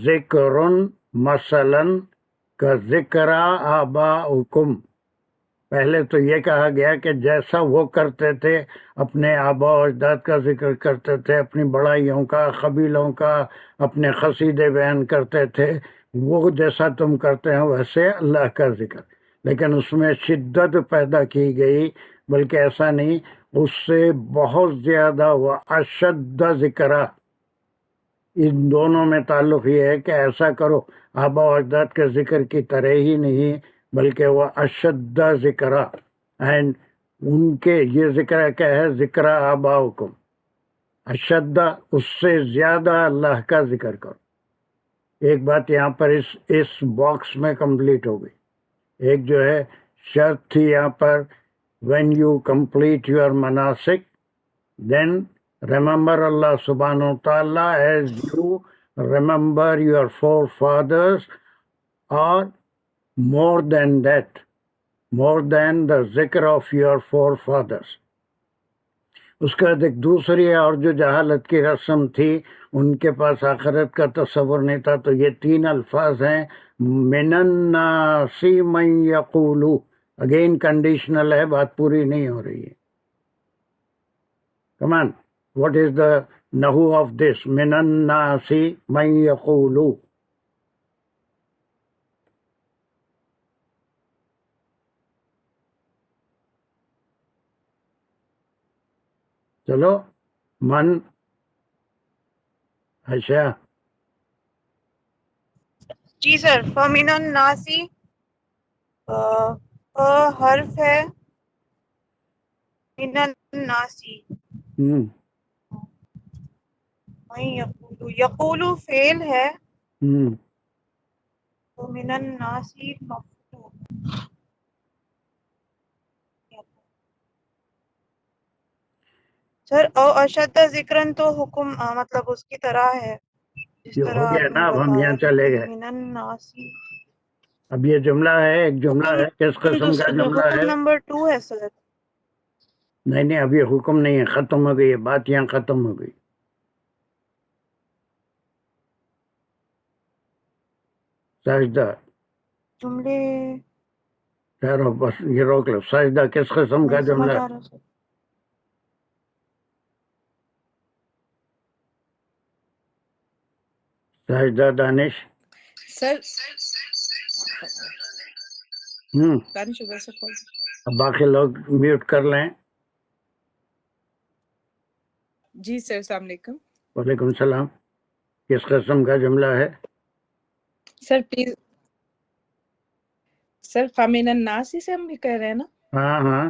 ذکر مثلا کا ذکر آباؤکم. پہلے تو یہ کہا گیا کہ جیسا وہ کرتے تھے، اپنے آباء و اجداد کا ذکر کرتے تھے، اپنی بڑائیوں کا، قبیلوں کا، اپنے قصیدے بیان کرتے تھے، وہ جیسا تم کرتے ہیں ویسے اللہ کا ذکر. لیکن اس میں شدت پیدا کی گئی، بلکہ ایسا نہیں، اس سے بہت زیادہ وہ اشد ذکر. ان دونوں میں تعلق یہ ہے کہ ایسا کرو آباء و اجداد کے ذکر کی طرح ہی نہیں، بلکہ وہ اشد ذکر. اینڈ ان کے یہ ذکر کیا ہے؟ ذکر آباؤکم، اشد، اس سے زیادہ اللہ کا ذکر کرو. ایک بات یہاں پر اس باکس میں کمپلیٹ ہو گئی. ایک جو ہے شرط تھی یہاں پر when you complete your manasik then remember Allah subhanahu wa ta'ala as you remember your forefathers, or more than that, more than the zikr of your forefathers. اس کے بعد ایک دوسری اور جو جہالت کی رسم تھی، ان کے پاس آخرت کا تصور نہیں تھا. تو یہ 3 الفاظ ہیں، من الناس من یقول. اگین کنڈیشنل ہے، بات پوری نہیں ہو رہی ہے. کم آن، واٹ از دا نحو آف دس؟ من الناس من یقول. چلو من اچھا جی سر. فمن الناسی حرف ہے من الناسی. یقولو فعل ہے، تو من الناسی مفعول. سر او اشد ذکرن تو حکم مطلب اس کی طرح ہے جس یہ طرح ہو گیا آپ نے نا. اب ہم بتایا یہاں کہ چلے گئے. من الناسی. اب یہ جملہ ہے، ایک جملہ ہے، کس قسم کا جملہ ہے؟ حکم نمبر 2 ہے سر. نہیں ابھی یہ حکم نہیں ہے، ختم ہو گئی، بات یہاں ختم ہو گئی. سجدہ جملے ٹھہرو، بس یہ روک لو. سجدہ کس قسم کا نہیں جملہ سمجھ ہے؟ آ رہا سر. سجدہ دانش. سر دانش ادھر سے کھول. اب باقی لوگ میوٹ کر لیں. جی سر، السلام علیکم. وعلیکم السلام. کس قسم کا جملہ ہے؟ سر پلیز سر، فمن الناس سے ہم بھی کہہ رہے ہیں نا. ہاں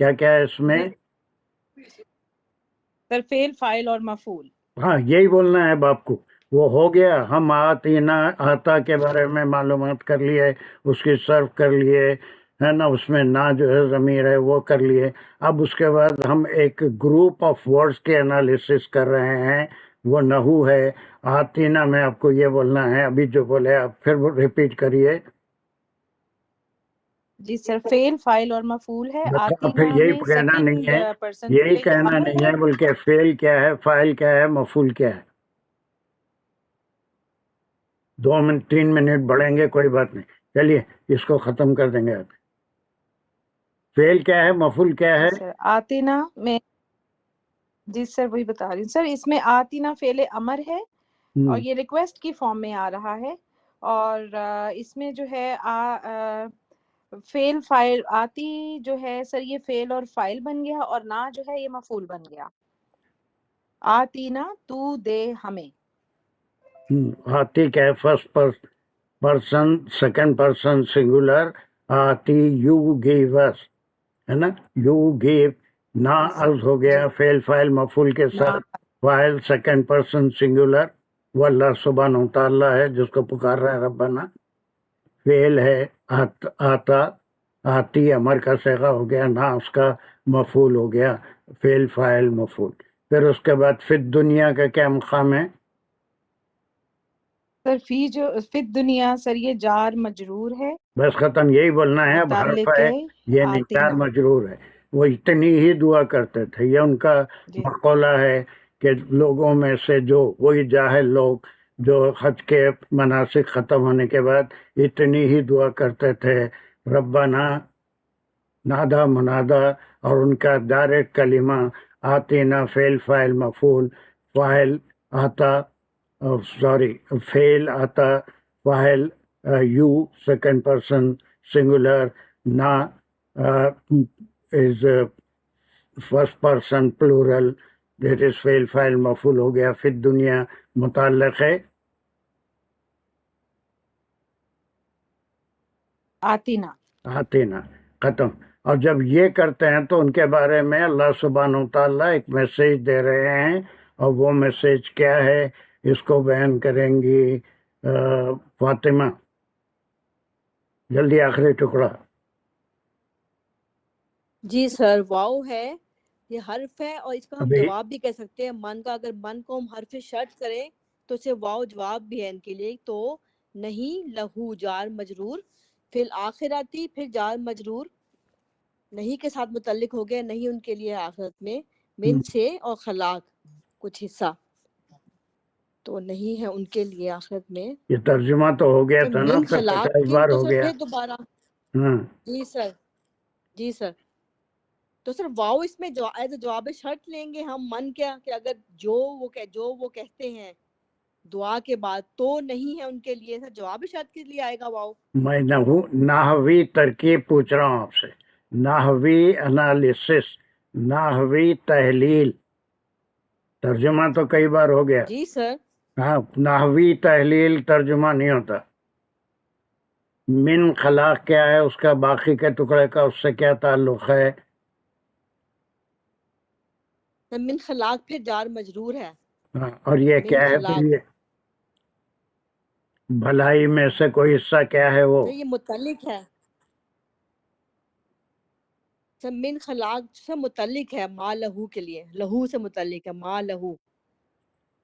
کیا کیا ہے اس میں؟ سر فیل فائل اور مفعول. ہاں یہی بولنا ہے باپ کو. وہ ہو گیا. ہم آتینا آتا کے بارے میں معلومات کر لیے, اس کی صرف کر لیے ہے نا, اس میں نہ جو ہے ضمیر ہے وہ کر لیے. اب اس کے بعد ہم ایک گروپ آف ورڈز کے انالیسس کر رہے ہیں, وہ نحو ہے. آتینا میں آپ کو یہ بولنا ہے, ابھی جو بولے آپ پھر ریپیٹ کریے. جی سر فیل فائل اور مفعول ہے. پھر آتینا یہی میں کہنا نہیں سیکنڈ ہے, پرسن یہی کے کہنا امر نہیں ہے. ہے, بلکہ فعل کیا ہے, فاعل کیا ہے, مفعول کیا ہے. 2 3 منٹ بڑھیں گے کوئی بات نہیں, چلیے اس کو ختم کر دیں گے. آپ فعل کیا ہے, مفعول کیا ہے؟ جی سر آتینا میں, جی سر وہی بتا رہی ہوں سر. اس میں آتینا فعل امر ہے اور یہ ریکویسٹ کی فارم میں آ رہا ہے. اور اس میں جو ہے فعل فائل آتی جو ہے سر یہ فعل اور فائل بن گیا, اور نہ جو ہے یہ مفعول بن گیا. آتینا تو دے ہمیں. آتی کیا ہے, first person second person singular. آتی یو گیو اس, ہے نا, یو گیو. نہ از ہو گیا فعل فاعل مفعول کے ساتھ, فاعل سیکنڈ پرسن سنگولر. وہ اللہ سبحانہ و تعالیٰ ہے جس کو پکار رہا ہے ربنا. فعل ہے آتا, آتی امر کا صیغہ ہو گیا, نہ اس کا مفعول ہو گیا, فعل فاعل مفعول. پھر اس کے بعد فی دنیا کا کیا مقام ہے؟ سر فی دنیا سر یہ جار مجرور ہے. بس ختم, یہی بولنا ہے. اب حرف متعلق ہے یہ نہیں, جار آتینا. مجرور ہے. وہ اتنی ہی دعا کرتے تھے, یہ ان کا مقولہ ہے کہ لوگوں میں سے جو وہی جاہل لوگ جو حج کے مناسک ختم ہونے کے بعد اتنی ہی دعا کرتے تھے, ربنا نادا منادا, اور ان کا ڈائریکٹ کلمہ آتینا فعل فاعل مفعول. فاعل آتا, سوری فعل آتا, فاعل یو سیکنڈ پرسن سنگولر, نا is first person plural, that is فعل فاعل مفعول ہو گیا. فی دنیا متعلق ہے آتینا. آتینا, ختم. اور جب یہ کرتے ہیں تو ان کے بارے میں اللہ سبحانہ و تعالیٰ ایک میسیج دے رہے ہیں, اور وہ میسیج کیا ہے اس کو بیان کریں گی فاطمہ. جلدی آخری ٹکڑا. جی سر واو ہے, یہ حرف ہے, اور اس کا ہم ابھی جواب بھی کہہ سکتے ہیں. من کا اگر من کو ہم حرف شرط کریں تو اسے واو جواب بھی ہے ان کے لیے. تو نہیں لہو جار مجرور, پھر آخراتی پھر جار مجرور نہیں کے ساتھ متعلق ہو گیا. نہیں ان کے لیے آخرت میں من سے, اور خلاق کچھ حصہ, تو نہیں ہے ان کے لیے آخرت میں. یہ ترجمہ تو ہو گیا تو تھا نا, من پھر خلاق 50 کی بار تو ہو سر گیا. پھر دوبارہ. ہاں جی سر, جی سر. تو سر واؤ اس میں ایز اے جواب شرط لیں گے ہم من کیا, کہ اگر جو وہ کہتے ہیں دعا کے بعد تو نہیں ہے ان کے لیے, سر جواب شرط کے لیے آئے گا واؤ. میں نحوی ترکیب پوچھ رہا ہوں آپ سے, نحوی انالیسس, نحوی تحلیل. ترجمہ تو کئی بار ہو گیا. جی سر. ہاں, نحوی تحلیل ترجمہ نہیں ہوتا. من خلاق کیا ہے, اس کا باقی کے ٹکڑے کا اس سے کیا تعلق ہے؟ من خلاق پھر جار مجرور ہے. ہاں, اور یہ من کیا ہے پھر؟ خلاق یہ بھلائی میں سے کوئی حصہ کیا ہے وہ؟ سر یہ متعلق ہے. سر من خلاق سے متعلق ہے ما لہو کے لیے, لہو سے متعلق ہے, ما لہو.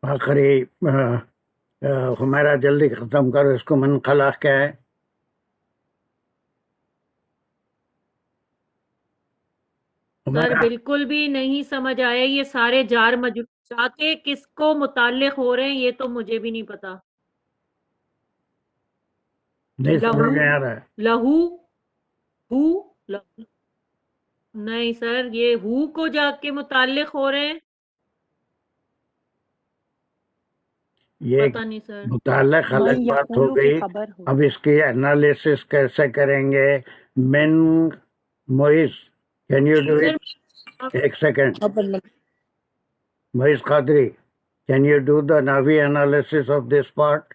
آخری ہمارا جلدی ختم کرو اس کو. من خلاق کیا ہے؟ سر بالکل بھی نہیں سمجھ آیا, یہ سارے جار مجرور کے کس کو متعلق ہو رہے ہیں یہ تو مجھے بھی نہیں پتا. نہیں لہو, سمجھ میں آ رہا ہے. لہو, ہو, نہیں سر یہ ہو کو جا کے متعلق ہو رہے ہیں, یہ پتہ نہیں سر. متعلق الگ من بات ہو یقولو کی گئی. خبر ہو. اب اس کی انالیسس کیسے کریں گے؟ من Moiz, can you do sir it? ایک second. Moiz Qadri, can you do the ناوی analysis of this part?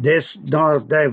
this no,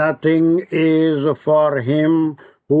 nothing is for him who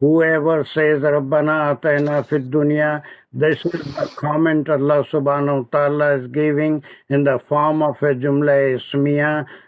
Whoever says Rabbana Atayna Fid Dunya, this is the comment Allah Subhanahu wa Ta'ala is giving in the form of a Jumla Ismiya.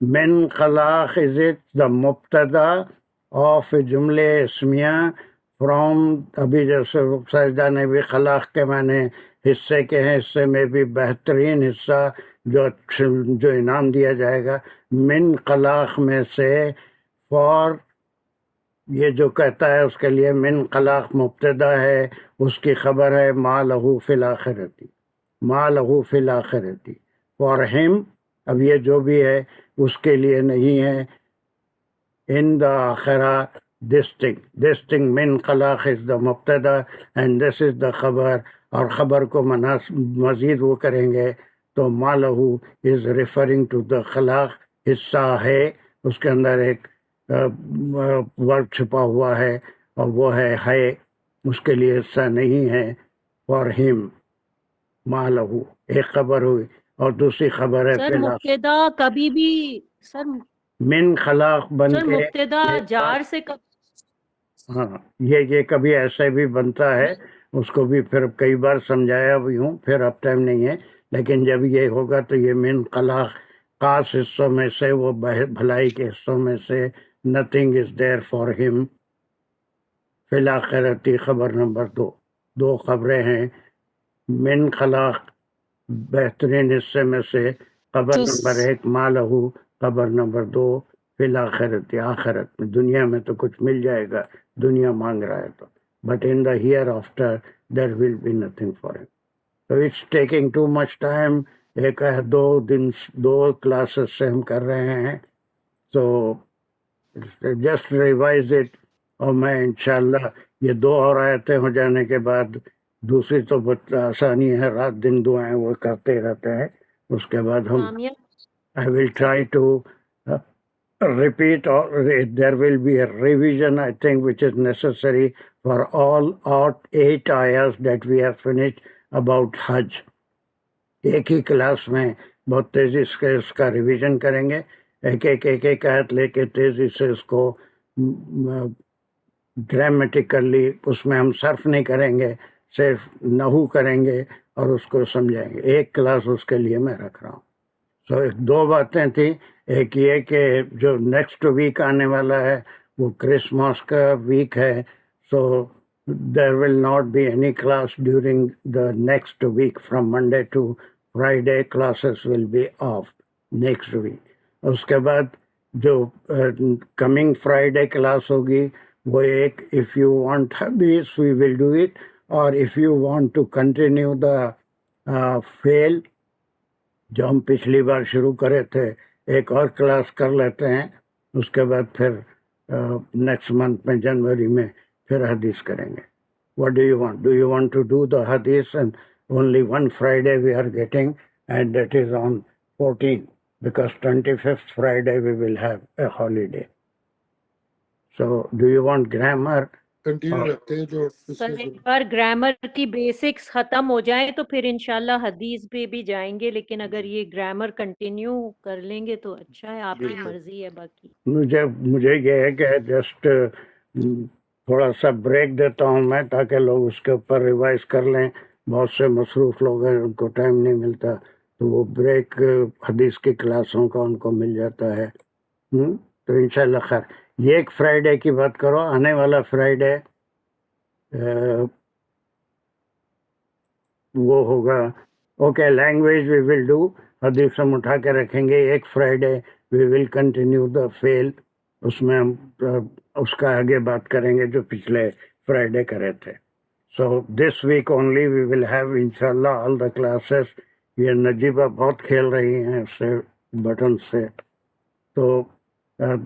من خلاق is it the مبتدا of جملے اسمیہ from, ابھی جیسے سجدہ نے بھی خلاق کے معنی حصے کے ہیں, حصے میں بھی بہترین حصہ جو انعام دیا جائے گا. من خلاق میں سے فور یہ جو کہتا ہے اس کے لیے من خلاق مبتدا ہے, اس کی خبر ہے ما لہو فی الآخرتی, ما لہو فی الآخرتی. فار ہم, اب یہ جو بھی ہے اس کے لیے نہیں ہے. ان دا آخرہ this thing من خلاق is the مبتدا and this is the خبر, اور خبر کو مزید وہ کریں گے تو ما لہو is referring to the خلاق, حصہ ہے, اس کے اندر ایک ورڈ چھپا ہوا ہے اور وہ ہے, اس کے لیے حصہ نہیں ہے. for him ما لہو ایک خبر ہوئی, اور دوسری خبر ہے سر مبتدا کبھی بھی سر من خلاق بن سر کے مبتدا جار سے ہاں یہ کبھی ایسے بھی بنتا ہے, اس کو بھی پھر کئی بار سمجھایا بھی ہوں, پھر اب ٹائم نہیں ہے. لیکن جب یہ ہوگا تو یہ من خلاق خاص حصوں میں سے, وہ بھلائی کے حصوں میں سے, nothing is there for him فی الآخرتی. خبر نمبر 2, 2 خبریں ہیں. من خلاق بہترین حصے میں سے, خبر نمبر 1 ما لہو, خبر نمبر 2 فی الآخرت, آخرت میں. دنیا میں تو کچھ مل جائے گا, دنیا مانگ رہا ہے تو, but in the hereafter there will be nothing for him. تو it's taking too much time. ایک ہے 2 دن 2 کلاسز سے ہم کر رہے ہیں, سو جسٹ ریوائز اٹ. اور میں انشاءاللہ یہ 2 اور آیتیں ہو جانے کے بعد, دوسری تو بہت آسانی ہے, رات دن دعائیں وہ کرتے رہتے ہیں. اس کے بعد ہم I will try to repeat, or there will be a revision I think which is necessary for all 8 ayahs that we have finished about Hajj. ایک ہی کلاس میں بہت تیزی سے اس کا ریویژن کریں گے, ایک آیت لے کے تیزی سے اس کو گرامیٹیکلی, اس میں ہم صرف نہیں کریں گے, صرف نحو کریں گے اور اس کو سمجھائیں گے. ایک کلاس اس کے لیے میں رکھ رہا ہوں. سو 2 باتیں تھیں. ایک یہ کہ جو نیکسٹ ویک آنے والا ہے وہ کرسمس کا ویک ہے, so there will not be any class during the next week. From Monday to Friday classes will be off next week. اس کے بعد جو کمنگ فرائیڈے کلاس ہوگی وہ ایک, if you want this we will do it, or if you want to continue the fail جو ہم پچھلی بار شروع کرے تھے, ایک اور کلاس کر لیتے ہیں. اس کے بعد پھر نیکسٹ منتھ میں جنوری میں پھر حدیث کریں گے. What do you want? Do you want to do the hadith? And only one Friday we are getting, and that is on 14, because 25th Friday we will have a holiday. So do you want grammar? Continue رکھتے ہیں جو سر ایک بار grammar کی basics ختم ہو جائیں تو پھر انشاءاللہ حدیث پہ بھی جائیں گے, لیکن اگر یہ گرامر کنٹینیو کر لیں گے تو اچھا ہے, آپ کی مرضی ہے. باقی مجھے یہ ہے کہ جسٹ تھوڑا سا بریک دیتا ہوں میں, تاکہ لوگ اس کے اوپر ریوائز کر لیں. بہت سے مصروف لوگ ہیں, ان کو ٹائم نہیں ملتا, تو وہ بریک حدیث کی کلاسوں کا ان کو مل جاتا ہے. تو انشاءاللہ خیر. یہ ایک فرائیڈے کی بات کرو, آنے والا فرائیڈے وہ ہوگا. Okay, language we will do, حدیث ہم اٹھا کے رکھیں گے. ایک Friday we will continue the فیل, اس میں ہم اس کا آگے بات کریں گے جو پچھلے فرائیڈے کرے تھے. So this week only we will have inshallah all the classes. یہ نجیبہ بہت کھیل رہی ہیں اس سے بٹن سے. تو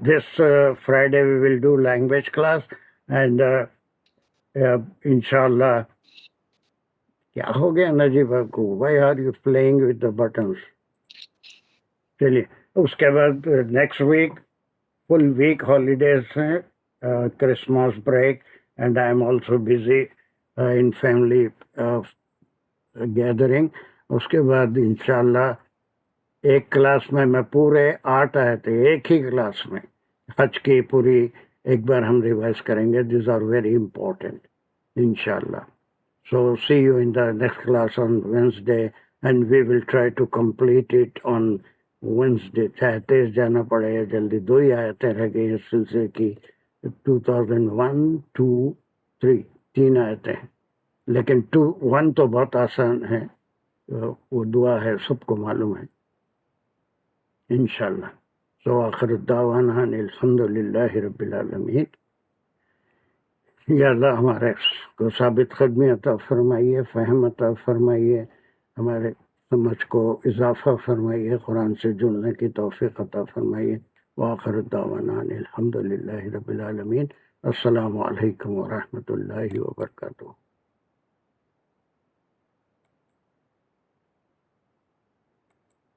this Friday we will do language class and inshallah. کیا ہو گیا نجیبہ کو؟ Why are you playing with the buttons? چلیے اس کے بعد next week full week holidays ہیں, Christmas break, and I am also busy in family gathering. اس کے بعد انشاءاللہ ایک کلاس میں پورے 8 آئے تھے ایک ہی کلاس میں, حج کی پوری ایک بار ہم ریوائز کریں گے. دیز آر ویری امپورٹنٹ انشاءاللہ. So see you in the next class on Wednesday and we will try to complete it on Wednesday. چاہے تیز جانا پڑے یا جلدی. 2 ہی آیتیں رہ گئی اس سلسلے کی, 2001, 2, 3 3 آیتیں, لیکن 1 تو بہت آسان ہے, وہ دعا ہے سب کو معلوم ہے انشاءاللہ. سو آخر الدعوانا ان الحمدللہ رب العالمین. یا اللہ ہمارے کو ثابت قدمی عطا فرمائیے, فہم عطا فرمائیے, ہمارے سمجھ کو اضافہ فرمائیے, قرآن سے جڑنے کی توفیق عطا فرمائیے. وآخر الدعوانا ان الحمدللہ رب العالمین. السلام علیکم ورحمۃ اللہ وبرکاتہ.